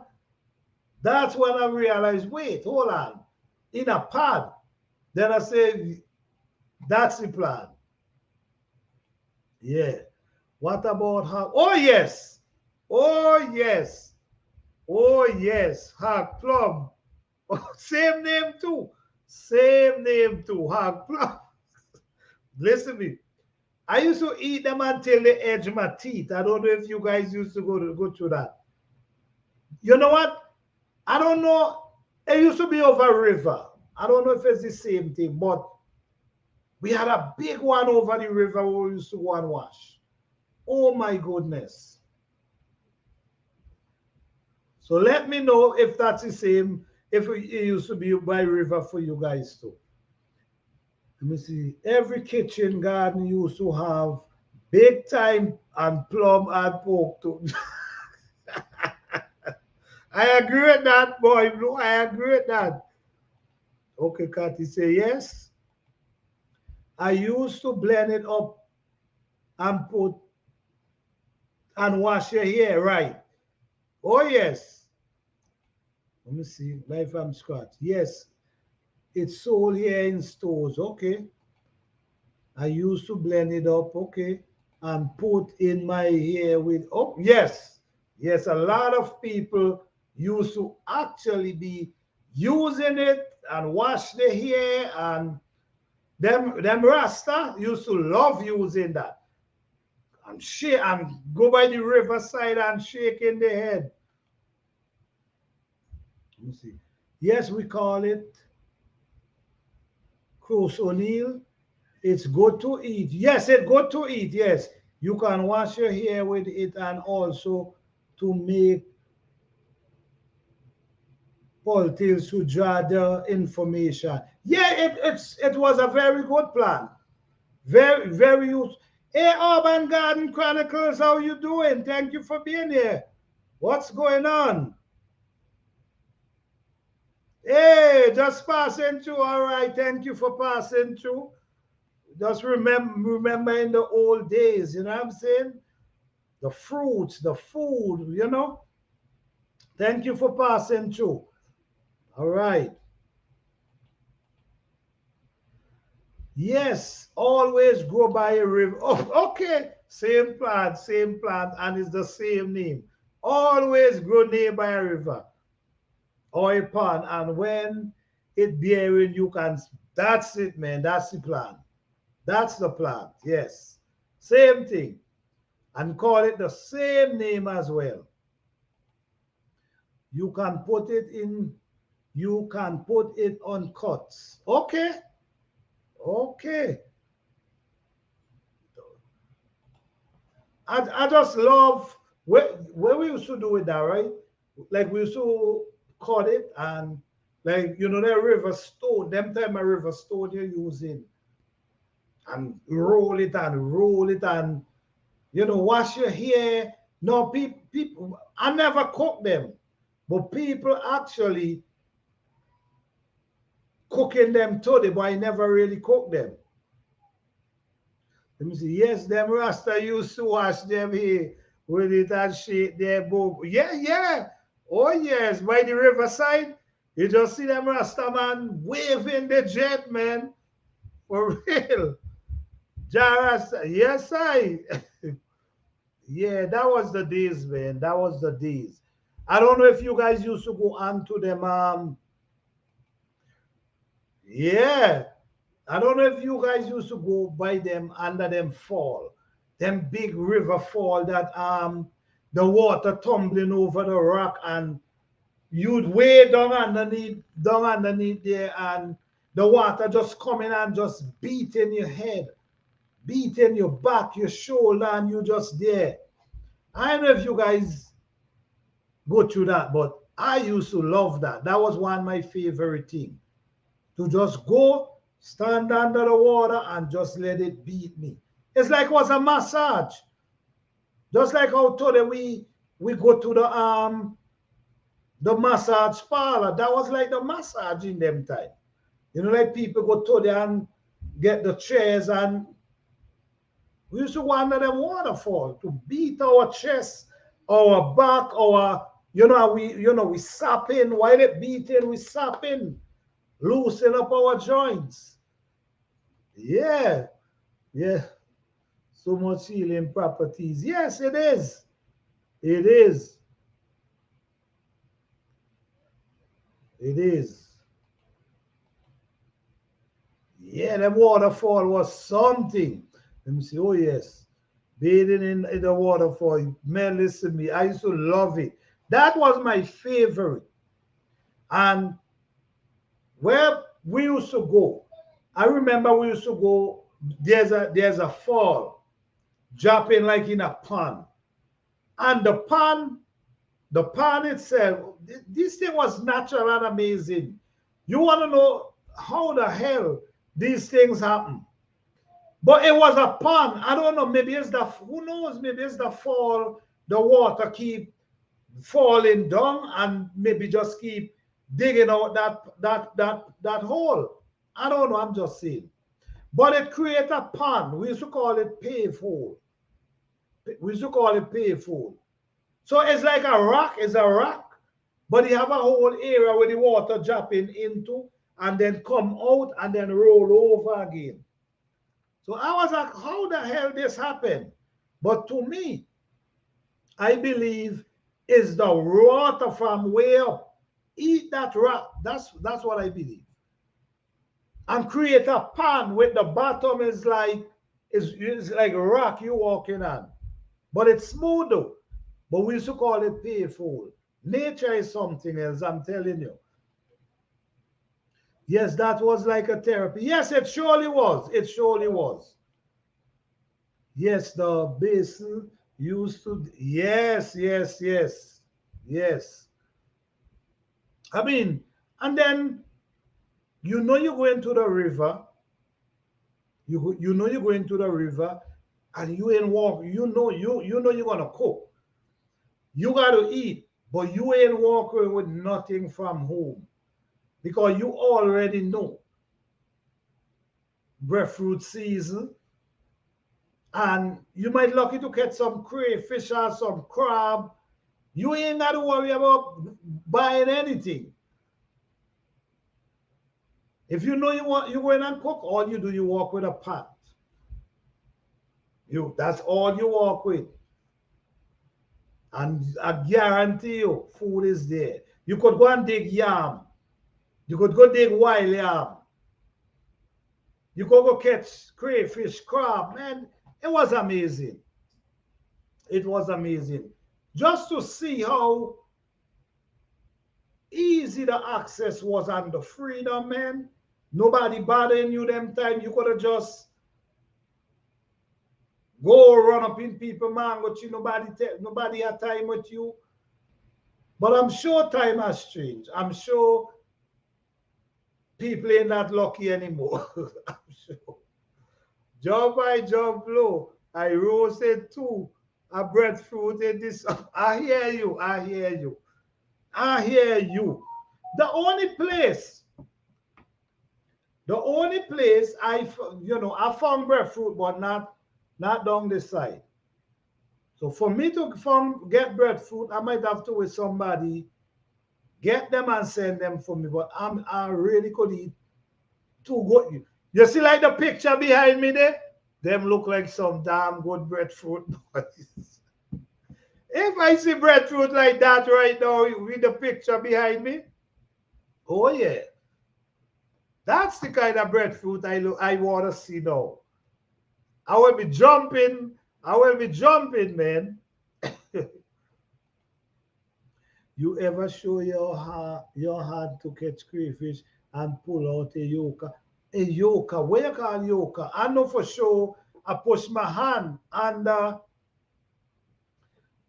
that's when I realize, wait, hold on, in a pan. Then I say, that's the plan. Yeah. What about how? Oh yes, oh yes, oh yes. Hog plum. Same name too. Same name too. Hog plum. Listen to me. I used to eat them until they edge my teeth. I don't know if you guys used to go through that. You know what? I don't know. It used to be over river. I don't know if it's the same thing, but we had a big one over the river where we used to go and wash. Oh my goodness. So let me know if that's the same, if it used to be by river for you guys too. Let me see. Every kitchen garden used to have big time and plum and pork too. I agree with that, boy. Blue. I agree with that. Okay, Kathy say yes. I used to blend it up and put and wash your hair, right? Oh yes. Let me see. Life from scratch. Yes, it's sold here in stores. Okay. I used to blend it up. Okay. And put in my hair with. Oh yes, yes. A lot of people used to actually be using it and wash their hair, and them Rasta used to love using that and shake and go by the riverside and shaking their head. Let me see. Yes, we call it Cruz O'Neill. It's good to eat. Yes, it's good to eat. Yes, you can wash your hair with it and also to make Paul to gather information. Yeah, it was a very good plan. Very, very useful. Hey, Urban Garden Chronicles, how you doing? Thank you for being here. What's going on? Hey, just passing through. All right, thank you for passing through. Just remember in the old days, you know what I'm saying? The fruits, the food, you know. Thank you for passing through. All right. Yes, always grow by a river. Oh, okay. Same plant, and it's the same name. Always grow near by a river or a pond, and when it bearing, you can. That's it, man. That's the plant. That's the plant. Yes, same thing, and call it the same name as well. You can put it in. You can put it on cuts. Okay, okay. I just love where we used to do with that, right? Like we used to cut it and like you know that river stone, them time a river stone you're using and roll it and you know wash your hair. No people I never cook them, but people actually cooking them today, but I never really cook them. Let me see. Yes, them Rasta used to wash them here with it and shake their book. Yeah, yeah. Oh, yes. By the riverside, you just see them Rasta man waving the jet, man. For real. Jarasta. Yes, I. Yeah, that was the days, man. That was the days. I don't know if you guys used to go on to them. Yeah. I don't know if you guys used to go by them under them fall, them big river fall that the water tumbling over the rock and you'd way down underneath there and the water just coming and just beating your head, beating your back, your shoulder, and you just there. I don't know if you guys go through that, but I used to love that. That was one of my favorite things to just go stand under the water and just let it beat me. It's like it was a massage. Just like how today we go to the massage parlor. That was like the massage in them time. You know, like people go to there and get the chairs and we used to go under them waterfall to beat our chest, our back, our we sapping while it beating, we sapping, loosen up our joints. Yeah, yeah. So much healing properties. Yes, it is. It is. It is. Yeah, the waterfall was something. Let me see. Oh, yes. Bathing in the waterfall. Man, listen to me. I used to love it. That was my favorite. And where we used to go, I remember we used to go, there's a fall, dropping like in a pond. And the pond itself, this thing was natural and amazing. You want to know how the hell these things happen? But it was a pond. I don't know. Maybe it's the who knows? Maybe it's the fall. The water keep falling down and maybe just keep digging out that hole. I don't know. I'm just saying. But it create a pond. We used to call it pave hole. We used to call it pave hole. So it's like a rock, it's a rock, but you have a whole area where the water dropping into and then come out and then roll over again. So I was like, how the hell this happened? But to me, I believe is the water from way up. Eat that rock. That's what I believe. And create a pan with the bottom is like a rock you walking on. But it's smooth though. But we used to call it payful. Nature is something else, I'm telling you. Yes, that was like a therapy. Yes, it surely was. It surely was. Yes, the basin used to. Yes, yes, yes, yes. I mean, and then you're going to the river. You know you're going to the river, and you ain't walk. You know you're gonna cook. You gotta eat, but you ain't walking with nothing from home because you already know breadfruit season, and you might lucky to catch some crayfish or some crab. You ain't got to worry about buying anything. If you know you go in and cook, all you do you walk with a pot. That's all you walk with. And I guarantee you, food is there. You could go and dig yam. You could go dig wild yam. You could go catch crayfish, crab. Man, it was amazing. It was amazing. Just to see how easy the access was and the freedom, man. Nobody bothering you them time. You could have just go run up in people, man, but you nobody had time with you. But I'm sure time has changed. I'm sure people ain't that lucky anymore. I'm sure. Job by job blow. I roasted too. I breadfruit in this. I hear you. I hear you. I hear you. The only place, the only place I found breadfruit, but not down this side. So for me to get breadfruit, I might have to with somebody get them and send them for me. But I really could eat too good. You see, like the picture behind me there? Them look like some damn good breadfruit. If I see breadfruit like that right now with the picture behind me, oh yeah, that's the kind of breadfruit I want to see now. I will be jumping. I will be jumping, man. You ever show your hand to catch crayfish and pull out a yoka? A yoka, where you call yoka? I know for sure I push my hand under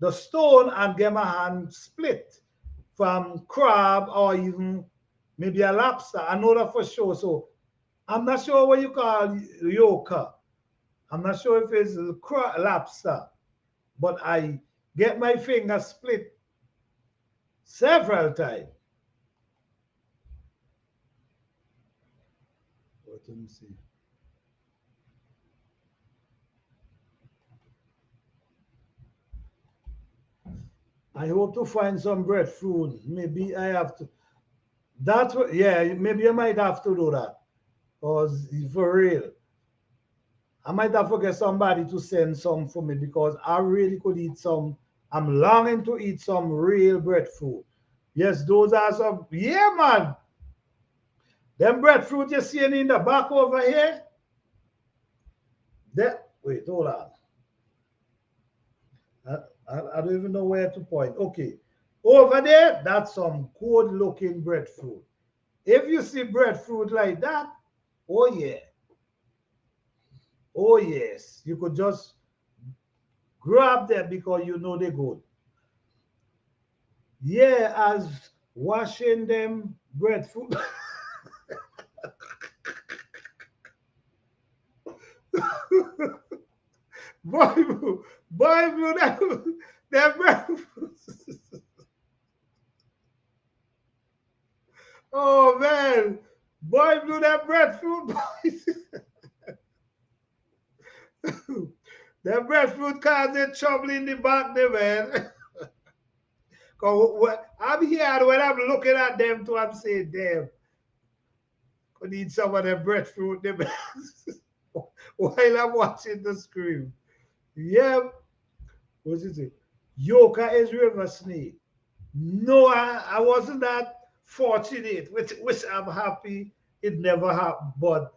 the stone and get my hand split from crab or even maybe a lobster. I know that for sure. So I'm not sure what you call yoka. I'm not sure if it's lobster, but I get my finger split several times. Let me see. I hope to find some breadfruit. Maybe I have to. Yeah, maybe I might have to do that. Because for real, I might have to get somebody to send some for me because I really could eat some. I'm longing to eat some real breadfruit. Yes, those are some. Yeah, man. Them breadfruit you're seeing in the back over here. Wait, hold on. I don't even know where to point. Okay. Over there, that's some good looking breadfruit. If you see breadfruit like that, oh yeah. Oh yes. You could just grab them because you know they're good. Yeah, as washing them breadfruit. Bible, Bible, that breadfruit. Oh man, Bible, that breadfruit. That breadfruit causing trouble in the back there, man. Cause I'm here when I'm looking at them too, I'm saying, damn, I need some of that breadfruit them while I'm watching the screen. Yeah, what's it? Yoka is river snake. No, I wasn't that fortunate, which I'm happy it never happened. But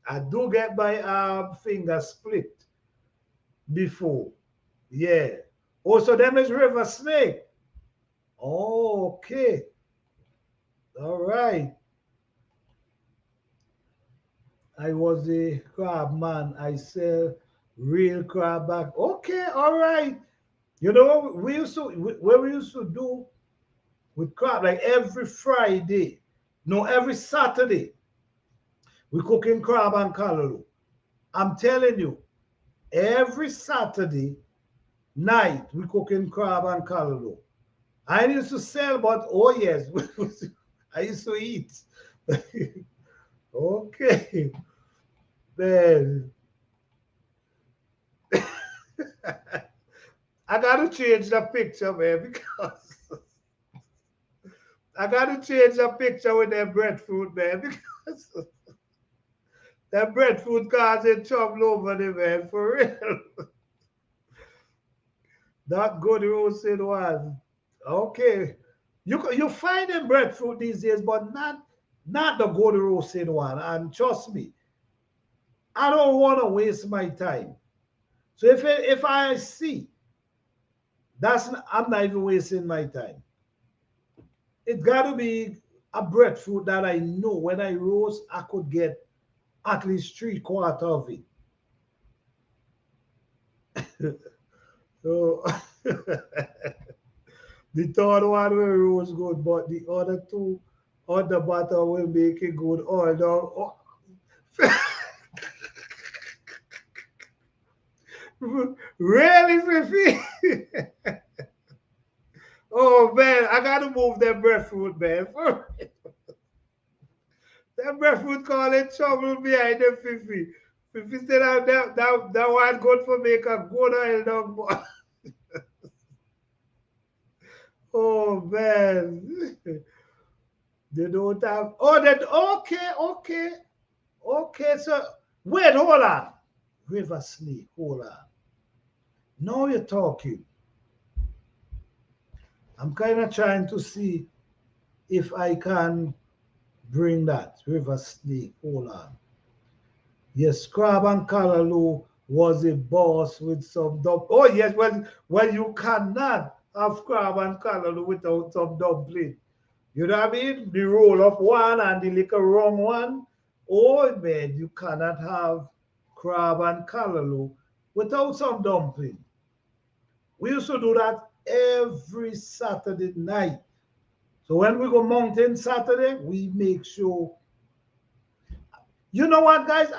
I do get my finger split before. Yeah. Also, them is river snake. Oh, okay. All right. I was a crab man. I sell real crab back. Okay, all right. You know, what we used to do with crab, like every Friday, no, every Saturday, we cooking crab and callaloo. I'm telling you, every Saturday night, we cooking crab and callaloo. I used to sell, but oh yes, I used to eat. Okay, man. I gotta change the picture, man, because I gotta change the picture with that breadfruit, man, because that breadfruit causing trouble over there, man, for real. That good roasted one. Okay. You find them breadfruit these days, but not the good roasted one. And trust me, I don't want to waste my time. So if I see I'm not even wasting my time. It got to be a breadfruit that I know when I roast, I could get at least three-quarters of it. So the third one will roast good, but the other two on the bottom will make it good. All down. Oh, really, Fifi? Oh man, I gotta move that breadfruit, man. That breadfruit calling trouble behind the Fifi. Fifi said that one good for make a good oil dog boy. Oh man. They don't have that okay, so wait, hold on. River snake, hold on. Now you're talking. I'm kind of trying to see if I can bring that. River snake, hold on. Yes, Crab and Callaloo was a boss with some dump. Oh yes, well you cannot have Crab and Callaloo without some dumpling. You know what I mean? The roll up one and the little wrong one. Oh man, you cannot have crab and callaloo without some dumpling. We used to do that every Saturday night. So when we go mountain Saturday, we make sure. You know what, guys?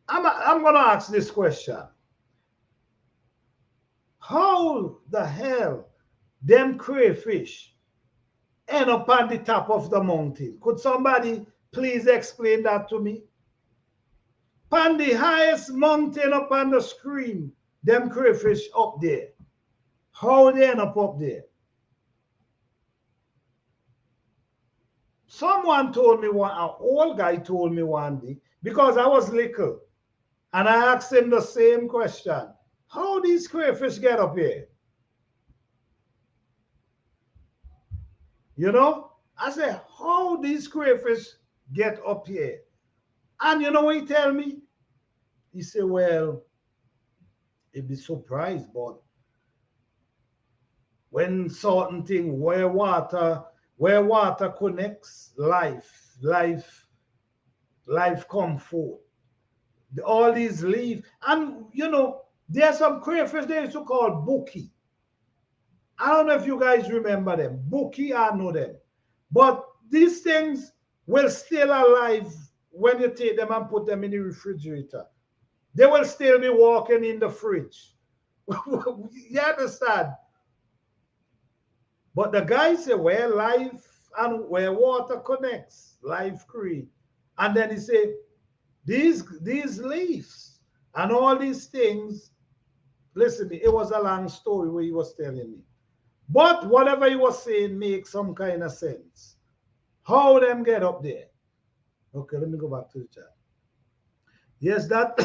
I'm gonna ask this question. How the hell them crayfish end up on the top of the mountain? Could somebody please explain that to me? On the highest mountain up on the screen, them crayfish up there. How they end up there? Someone told me an old guy told me one day, because I was little, and I asked him the same question. How these crayfish get up here? You know? I said, how these crayfish get up here? And you know what he tell me? He said, well, he'd be surprised, but when certain thing where water connects, life come forth. All these leaves, and you know, there's some crayfish they used to call bookie. I don't know if you guys remember them. Bookie, I know them. But these things will still alive when you take them and put them in the refrigerator. They will still be walking in the fridge. You understand? But the guy said where life and where water connects, life create. And then he said, these leaves and all these things, listen, it was a long story what he was telling me. But whatever he was saying makes some kind of sense. How them get up there? Okay, let me go back to the chat. Yes, that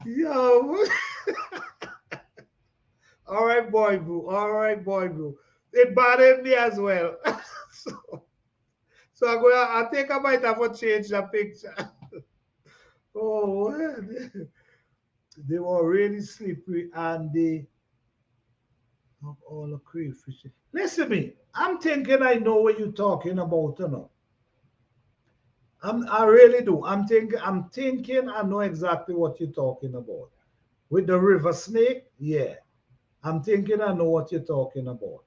yo. All right, boy, boo. All right, boy, boo. It bothered me as well. so, I think I might have to change the picture. Oh, man. They were really slippery and Of all the crayfish. Listen to me. I'm thinking I know what you're talking about, you know. I really do. I'm thinking I know exactly what you're talking about. With the river snake, yeah. I'm thinking I know what you're talking about.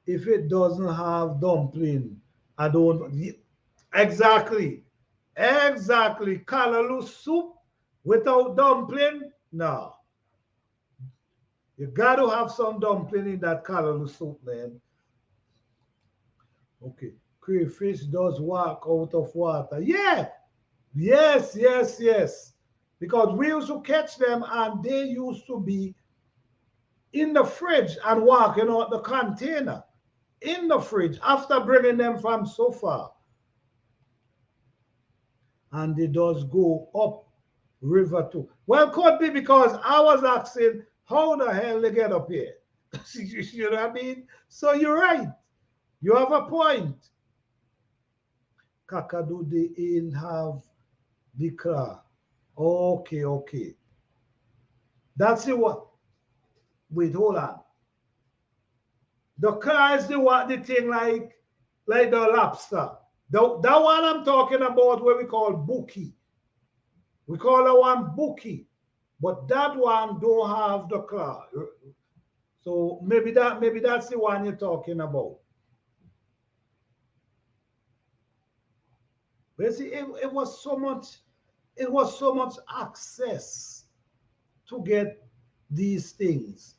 If it doesn't have dumpling, I don't. Exactly. Exactly. Callaloo soup without dumpling? No. You got to have some dumpling in that callaloo soup, man. Okay. Crayfish does walk out of water. Yeah. Yes, yes, yes. Because we used to catch them and they used to be in the fridge and walking out the container in the fridge after bringing them from so far. And they does go up river too. Well, could be because I was asking how the hell they get up here. You know what I mean? So you're right. You have a point. Kakadu, they ain't have the car. Okay, okay. That's the what? Wait, hold on. The car is the what? The thing like the lobster. That one I'm talking about, what we call bookie. We call that one bookie, but that one don't have the claw. So maybe that's the one you're talking about. But you see, it was so much access to get these things.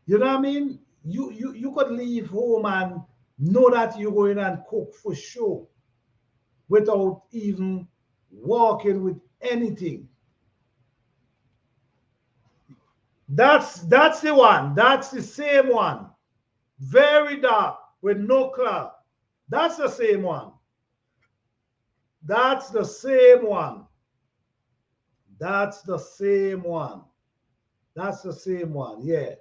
You know what I mean? You could leave home and know that you're going and cook for sure without even walking with anything. That's the one. That's the same one. Very dark with no cloud. That's the same one. That's the same one. That's the same one. That's the same one. Yeah.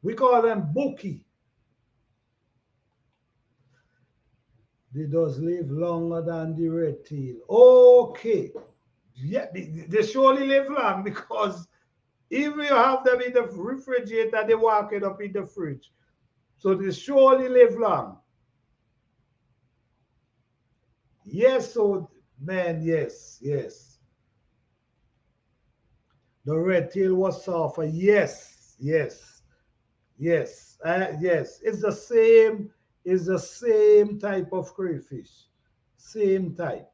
We call them bookie. They does live longer than the red tail. Okay. Yeah, they surely live long because if you have them in the refrigerator, they walk it up in the fridge. So they surely live long. Yes, so man, yes, yes. The red tail was sulfur. Yes, yes, yes, yes. It's the same type of crayfish. Same type.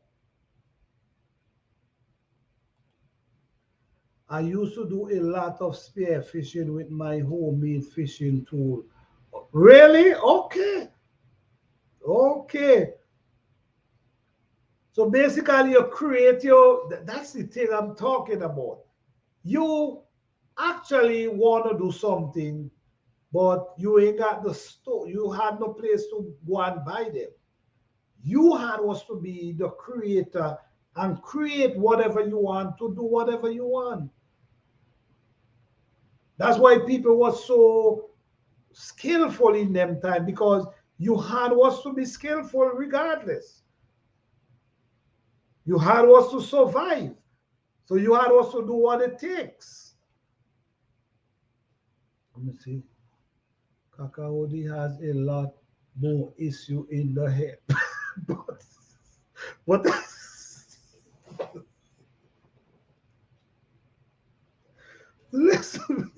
I used to do a lot of spear fishing with my homemade fishing tool. Really? Okay. Okay. So basically, you create that's the thing I'm talking about. You actually want to do something, but you ain't got the store. You had no place to go and buy them. You had was to be the creator and create whatever you want to do whatever you want. That's why people were so skillful in them time because you had was to be skillful regardless. You had was to survive. So you had was to do what it takes. Let me see. Kakaodi has a lot more issue in the head. but, but listen.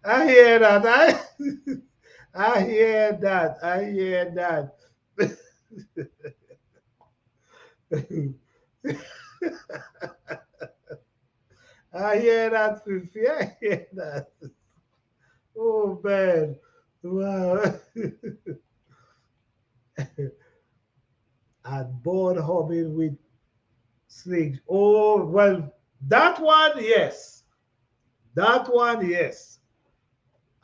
I hear that. I hear that. I hear that. I hear that, Fifi. I hear that. Oh man. Wow. And board hobbing with slings. Oh well, that one, yes. That one, yes.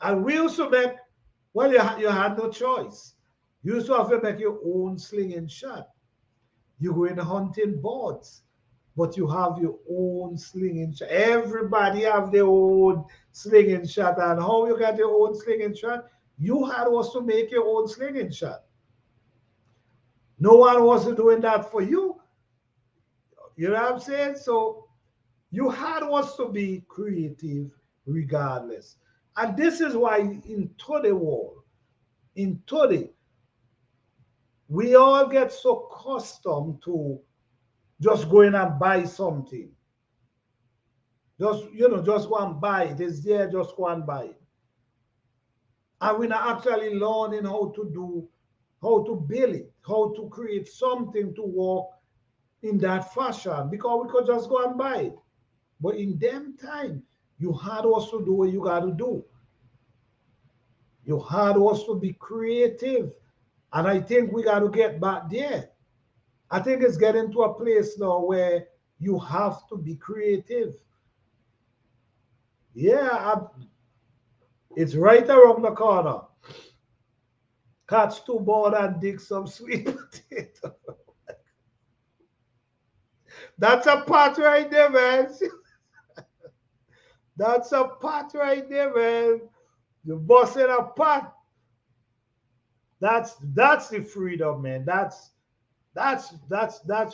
And we used to make, well, you had no choice. You used to have to make your own sling and shot. You go in hunting boards, but you have your own sling and shot. Everybody have their own sling and shot. And how you got your own sling and shot? You had was to make your own sling and shot. No one was doing that for you. You know what I'm saying? So you had us to be creative regardless. And this is why in today world, in today, we all get so accustomed to just going and buy something. Just, just go and buy it. It's there, just go and buy it. And we're not actually learning how to build it, how to create something to work in that fashion, because we could just go and buy it. But in them time, you had us to do what you got to do. You had us to be creative. And I think we got to get back there. I think it's getting to a place now where you have to be creative. Yeah, it's right around the corner. Catch two board and dig some sweet potato. That's a pot right there, man. That's a pot right there, man. You busting a pot. That's the freedom, man. That's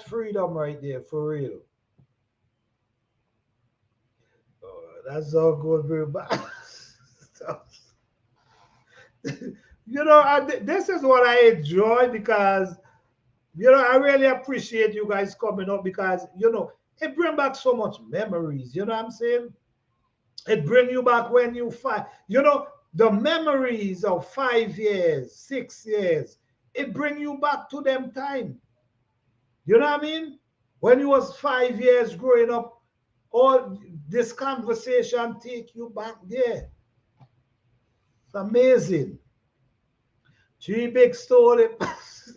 freedom right there for real. Oh, that's all good, very bad. So, this is what I enjoy because I really appreciate you guys coming up because it bring back so much memories. You know what I'm saying? It bring you back when you fight. The memories of 5 years, 6 years. It bring you back to them time. You know what I mean? When you was 5 years growing up, all this conversation take you back there. It's amazing. Three big story,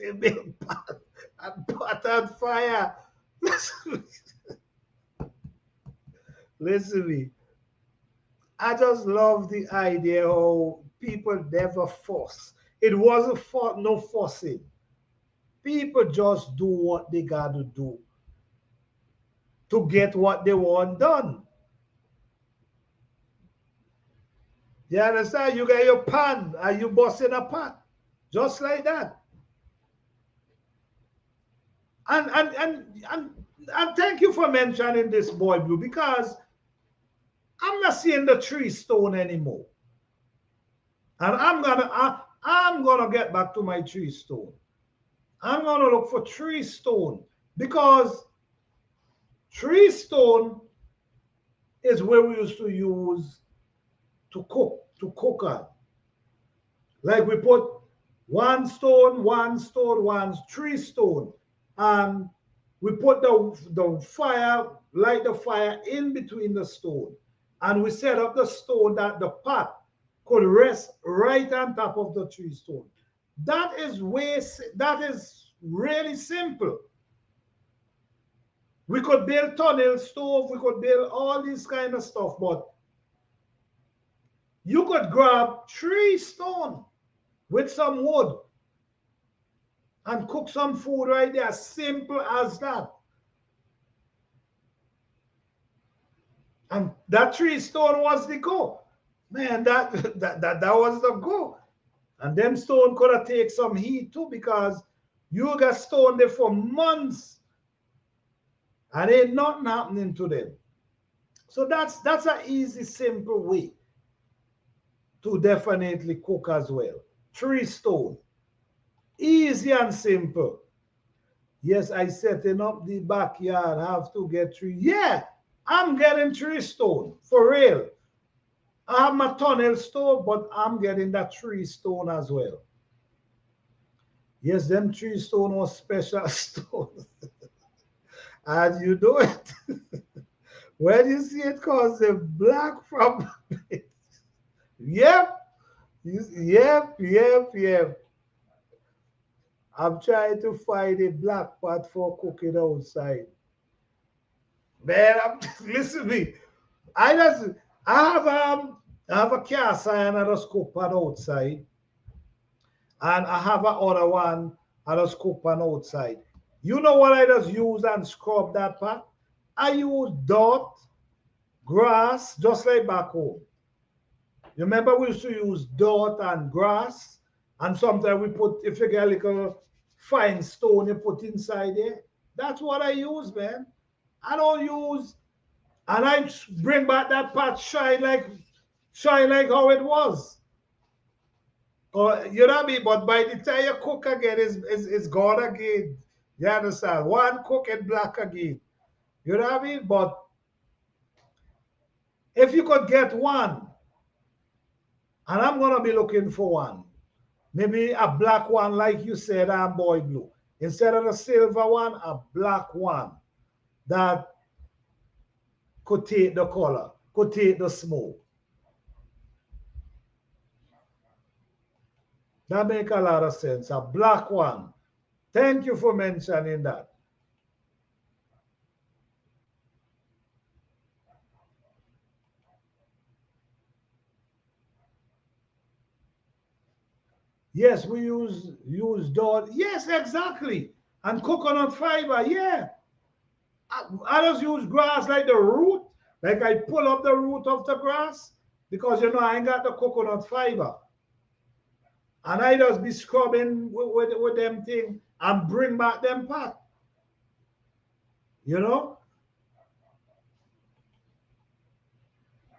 a big pot, and pot on fire. Listen to me. I just love the idea how people never force. It wasn't for no forcing. People just do what they got to do to get what they want done. You understand? You get your pan and you bust in a pot. Just like that. And thank you for mentioning this, boy blue, because I'm not seeing the tree stone anymore. And I'm gonna get back to my tree stone. I'm gonna look for tree stone because tree stone is where we used to use to cook on. Like we put one stone, one tree stone, and we put the fire, light the fire in between the stone, and we set up the stone that the pot could rest right on top of the tree stone. That is really simple. We could build tunnel stove, we could build all this kind of stuff, but you could grab tree stone with some wood and cook some food right there. Simple as that. And that tree stone was the go. Man, that was the go. And them stone could have take some heat too because you got stone there for months and ain't nothing happening to them. So that's an easy, simple way to definitely cook as well. Tree stone. Easy and simple. Yes, I setting up the backyard. Have to get tree. Yeah, I'm getting tree stone for real. I have my tunnel stove, but I'm getting that tree stone as well. Yes, them tree stone was special stone. And you know it. When you see it cause the black from it. Yep. Yep. I'm trying to find a black pot for cooking outside. Man, listen to me. I just I have a cast iron and a scoop pan outside, and I have a other one and a scoop pan outside. You know what I just use and scrub that pot? I use dirt, grass, just like back home. You remember we used to use dirt and grass, and sometimes we put, if you get a little fine stone, you put inside there. That's what I use, man. I don't use, and I bring back that pot shine like how it was. Or you know what I mean? But by the time you cook again, it's gone again. You understand? One cook it black again. You know what I mean? But if you could get one, and I'm gonna be looking for one, maybe a black one, like you said, and boy blue. Instead of the silver one, a black one that could take the color, could take the smoke. That make a lot of sense. A black one. Thank you for mentioning that. Yes, we use dot. Yes, exactly. And coconut fiber. Yeah. I just use grass like the root. Like I pull up the root of the grass because you know I ain't got the coconut fiber. And I just be scrubbing with them thing and bring back them pot. You know?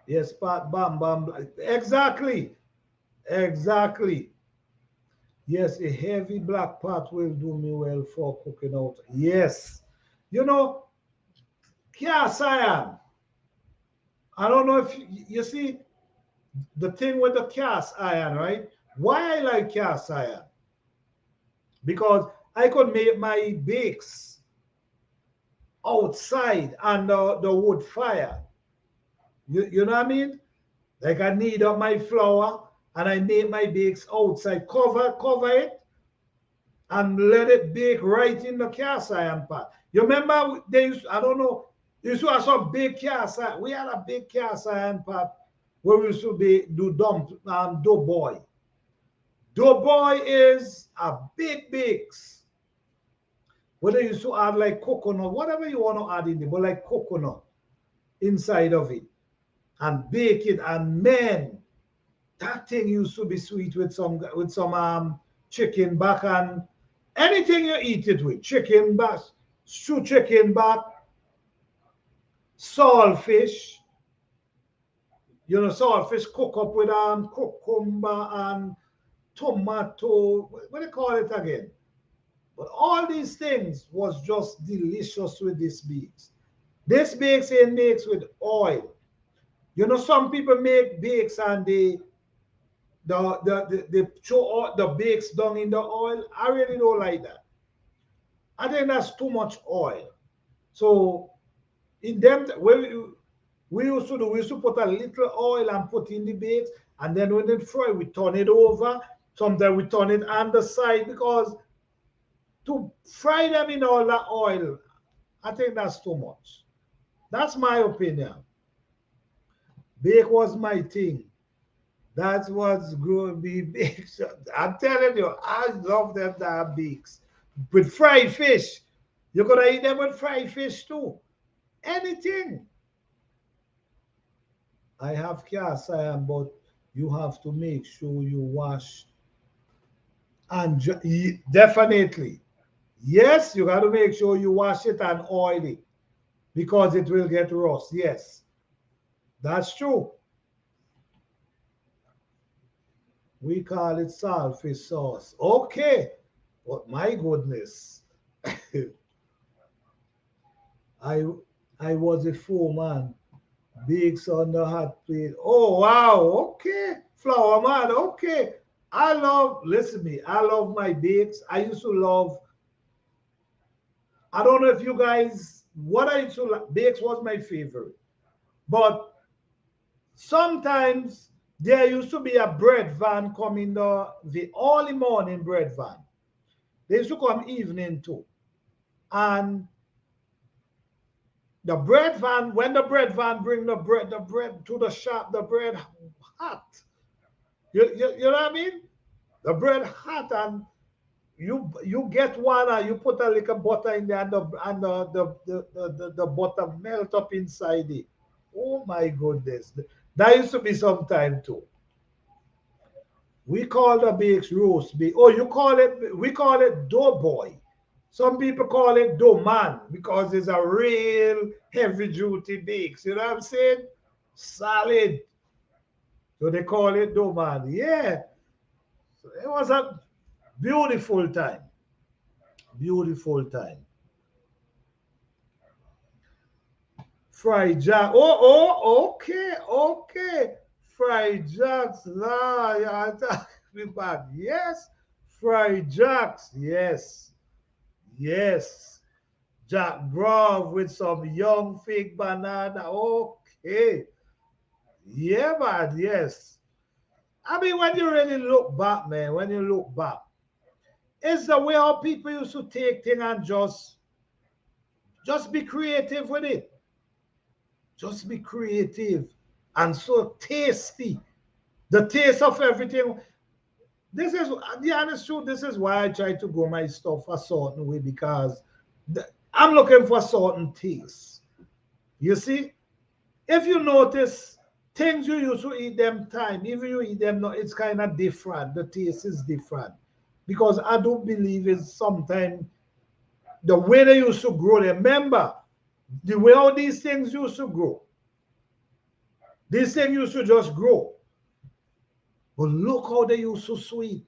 Yes, pot, bam, bam. Exactly. Exactly. Yes, a heavy black pot will do me well for cooking out. Yes. You know, cast iron. I don't know if you see the thing with the cast iron, right? Why I like cast iron? Because I could make my bakes outside under the wood fire. You know what I mean? Like I knead up my flour and I make my bakes outside, cover it, and let it bake right in the cast iron pot. You remember they used, I don't know, they used to have some big cast iron. We had a big cast iron pot where we used to do dough boy. Dough boy is a big bakes. Where they used to add like coconut, whatever you want to add in there, but like coconut inside of it and bake it. And man, that thing used to be sweet with some chicken back and anything you eat it with. Chicken back, stew chicken back, saltfish. You know, saltfish cook up with cucumber and tomato. What do you call it again? But all these things was just delicious with this bakes. This bakes ain't makes with oil. You know, some people make bakes and they throw out the bakes down in the oil. I really don't like that. I think that's too much oil. So in them we used to do, we used to put a little oil and put in the bakes, and then when they fry, we turn it over. Sometimes we turn it on the side because to fry them in all that oil, I think that's too much. That's my opinion. Bake was my thing. That's what's going to be big. I'm telling you, I love them damn beaks. With fried fish. You're going to eat them with fried fish too. Anything. I have cast iron, but you have to make sure you wash. And definitely, yes, you got to make sure you wash it and oil it because it will get rust. Yes, that's true. We call it saltfish sauce. Okay. But my goodness. I I was a foreman. Bakes on the hot plate. Oh wow, okay. Flour man, okay. I love, listen to me, I love my bakes. I used to love, I don't know if you guys, what I used to like, bakes was my favorite. But sometimes there used to be a bread van coming the early morning bread van. They used to come evening too. And the bread van, when the bread van bring the bread to the shop, the bread hot. You know what I mean? The bread hot and you get one and you put a little butter in there and the butter melt up inside it. Oh my goodness. That used to be some time too. We call the bakes roast beef. Oh, you call it, we call it dough boy. Some people call it Doman because it's a real heavy duty bakes. You know what I'm saying? Solid. So they call it Doman. Yeah. So it was a beautiful time. Beautiful time. Fried Jack. Okay, okay. Fried Jacks. Nah, yeah, me back. Yes. Fried Jacks. Yes. Yes. Jack Grove with some young fig banana. Okay. Yeah, man. Yes. I mean, when you really look back, man, when you look back, it's the way how people used to take things and just be creative with it. Just be creative and so tasty. The taste of everything. This is the honest truth. This is why I try to grow my stuff a certain way because I'm looking for certain taste. You see, if you notice things you used to eat them time, even you eat them now, it's kind of different. The taste is different because I don't believe it's sometimes the way they used to grow. Remember the way all these things used to grow. These things used to just grow. But look how they used to sweet.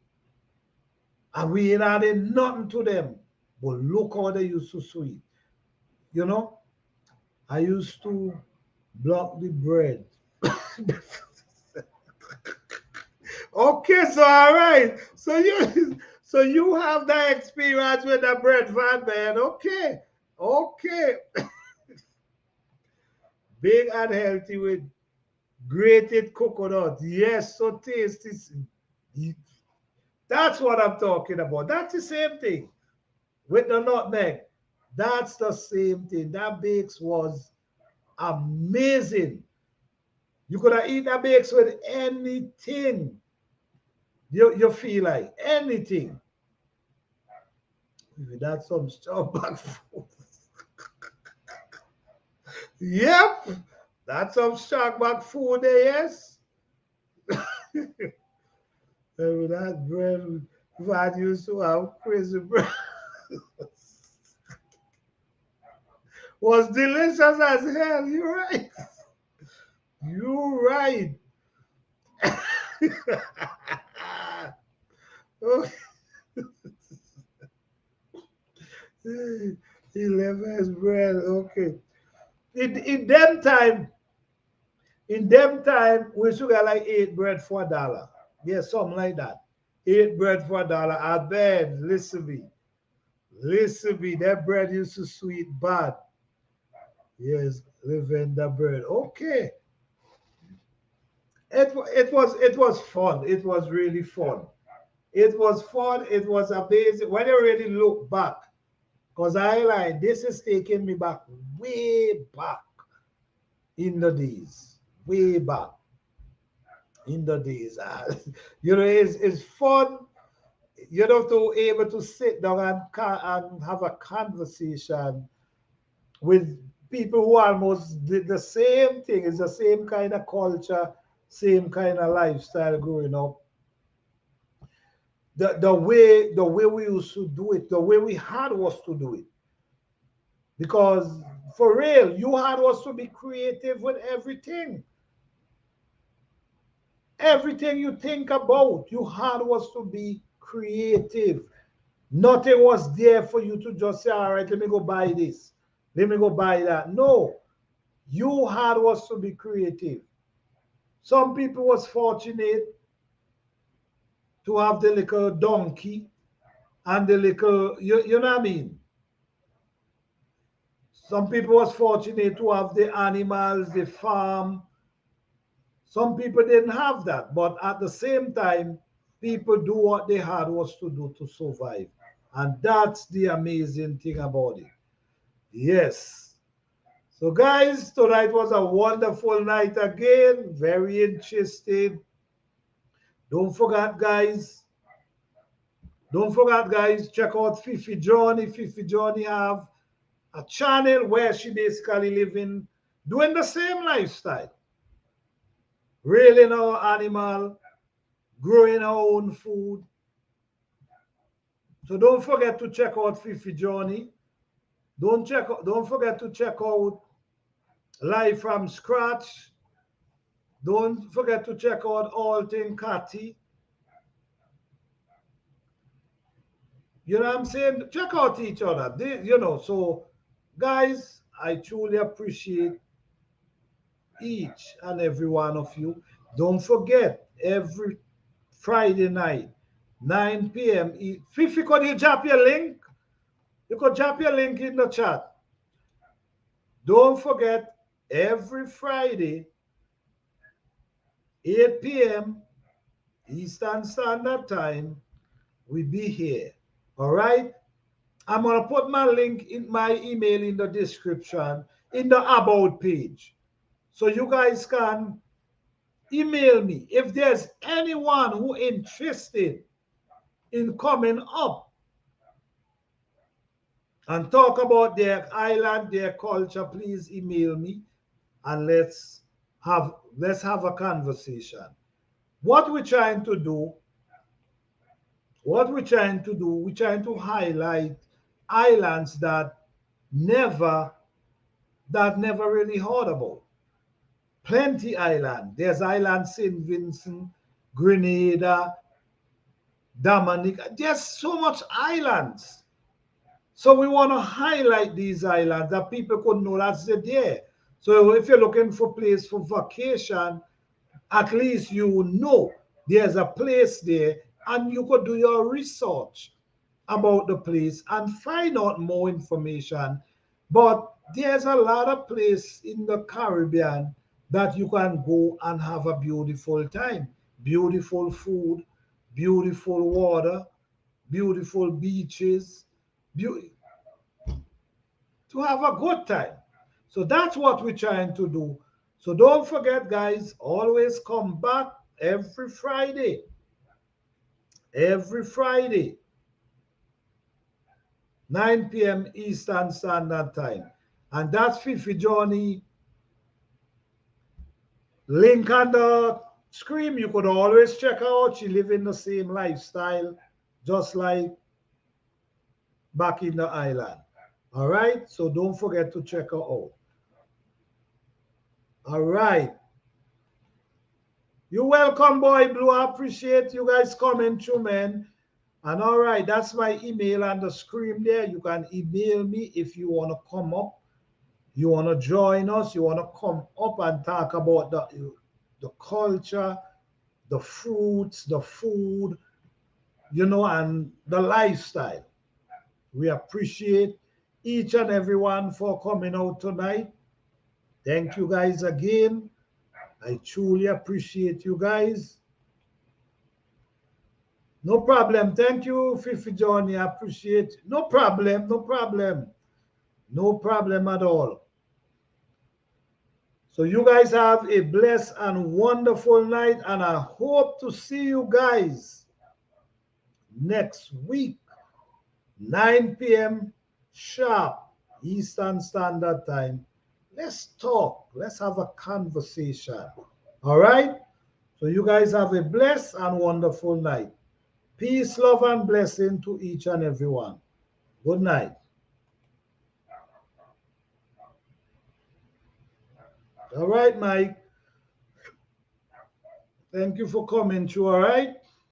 And we ain't added nothing to them. But look how they used to sweet. You know, I used to block the bread. Okay, so all right. So you have that experience with the bread van, man. Okay. Okay. Big and healthy with grated coconut. Yes, so tasty. That's what I'm talking about. That's the same thing with the nutmeg. That's the same thing. That bakes was amazing. You could have eaten that bakes with anything you feel like. Anything. That's some stuff back food. Yep. That's some shark back food there, yes. And with that bread, that used to have crazy bread. Was delicious as hell. You're right. You're right. Okay. He left his bread. Okay. In them time, we used to get like 8 bread for $1. Yeah, something like that. 8 bread for $1. I bet. Listen to me. Listen to me. That bread used to sweet bad. Yes, lavender bread. Okay. It was fun. It was really fun. It was fun. It was amazing. When you really look back, because I like this is taking me back way back in the days. Way back in the days. It's fun. You have to able to sit down and have a conversation with people who almost did the same thing. It's the same kind of culture, same kind of lifestyle growing up. The way we used to do it, the way we had was to do it. Because for real, you had was to be creative with everything. Everything you think about, you had was to be creative. Nothing was there for you to just say, all right, let me go buy this. Let me go buy that. No, you had was to be creative. Some people was fortunate to have the little donkey and the little, you know what I mean? Some people was fortunate to have the animals, the farm. Some people didn't have that, but at the same time, people do what they had was to do to survive. And that's the amazing thing about it. Yes. So, guys, tonight was a wonderful night again. Very interesting. Don't forget, guys. Don't forget, guys, check out Fifi Johnny. Fifi Johnny have a channel where she basically living, doing the same lifestyle. Railing our animal, growing our own food, So don't forget to check out Fifi Journey. Don't forget to check out Live from Scratch. Don't forget to check out All Thing Catty. You know what I'm saying? Check out each other. So guys, I truly appreciate each and every one of you. Don't forget, every Friday night, 9 p.m. Fifi, could you drop your link? You could drop your link in the chat. Don't forget, every Friday, 8 p.m. Eastern Standard Time, we be here. All right? I'm going to put my link in my email in the description, in the About page. So you guys can email me if there's anyone who interested in coming up and talk about their island, their culture. Please email me and let's have a conversation. What we're trying to do, we're trying to highlight islands that never really heard about. Plenty island. There's island St. Vincent, Grenada, Dominica. There's so much islands. So we want to highlight these islands that people could know that they're there. So if you're looking for a place for vacation, at least you know there's a place there and you could do your research about the place and find out more information. But there's a lot of places in the Caribbean that you can go and have a beautiful time. Beautiful food, beautiful water, beautiful beaches, to have a good time. So that's what we're trying to do. So don't forget, guys, always come back every Friday. Every Friday, 9 p.m. Eastern Standard Time. And that's Fifi Journey. Link on the screen. You could always check her out. She live in the same lifestyle, just like back in the island. All right? So don't forget to check her out. All right. You're welcome, Boy Blue. I appreciate you guys coming through, man. And all right, that's my email on the screen there. You can email me if you want to come up, you want to join us, you want to come up and talk about the culture, the fruits, the food, and the lifestyle. We appreciate each and everyone for coming out tonight. Thank you guys again. I truly appreciate you guys. No problem. Thank you, Fifi Johnny. I appreciate it. No problem. No problem. No problem at all. So you guys have a blessed and wonderful night, and I hope to see you guys next week, 9 p.m. sharp, Eastern Standard Time. Let's talk. Let's have a conversation. All right? So you guys have a blessed and wonderful night. Peace, love, and blessing to each and every one. Good night. All right, Mike. Thank you for coming through, all right?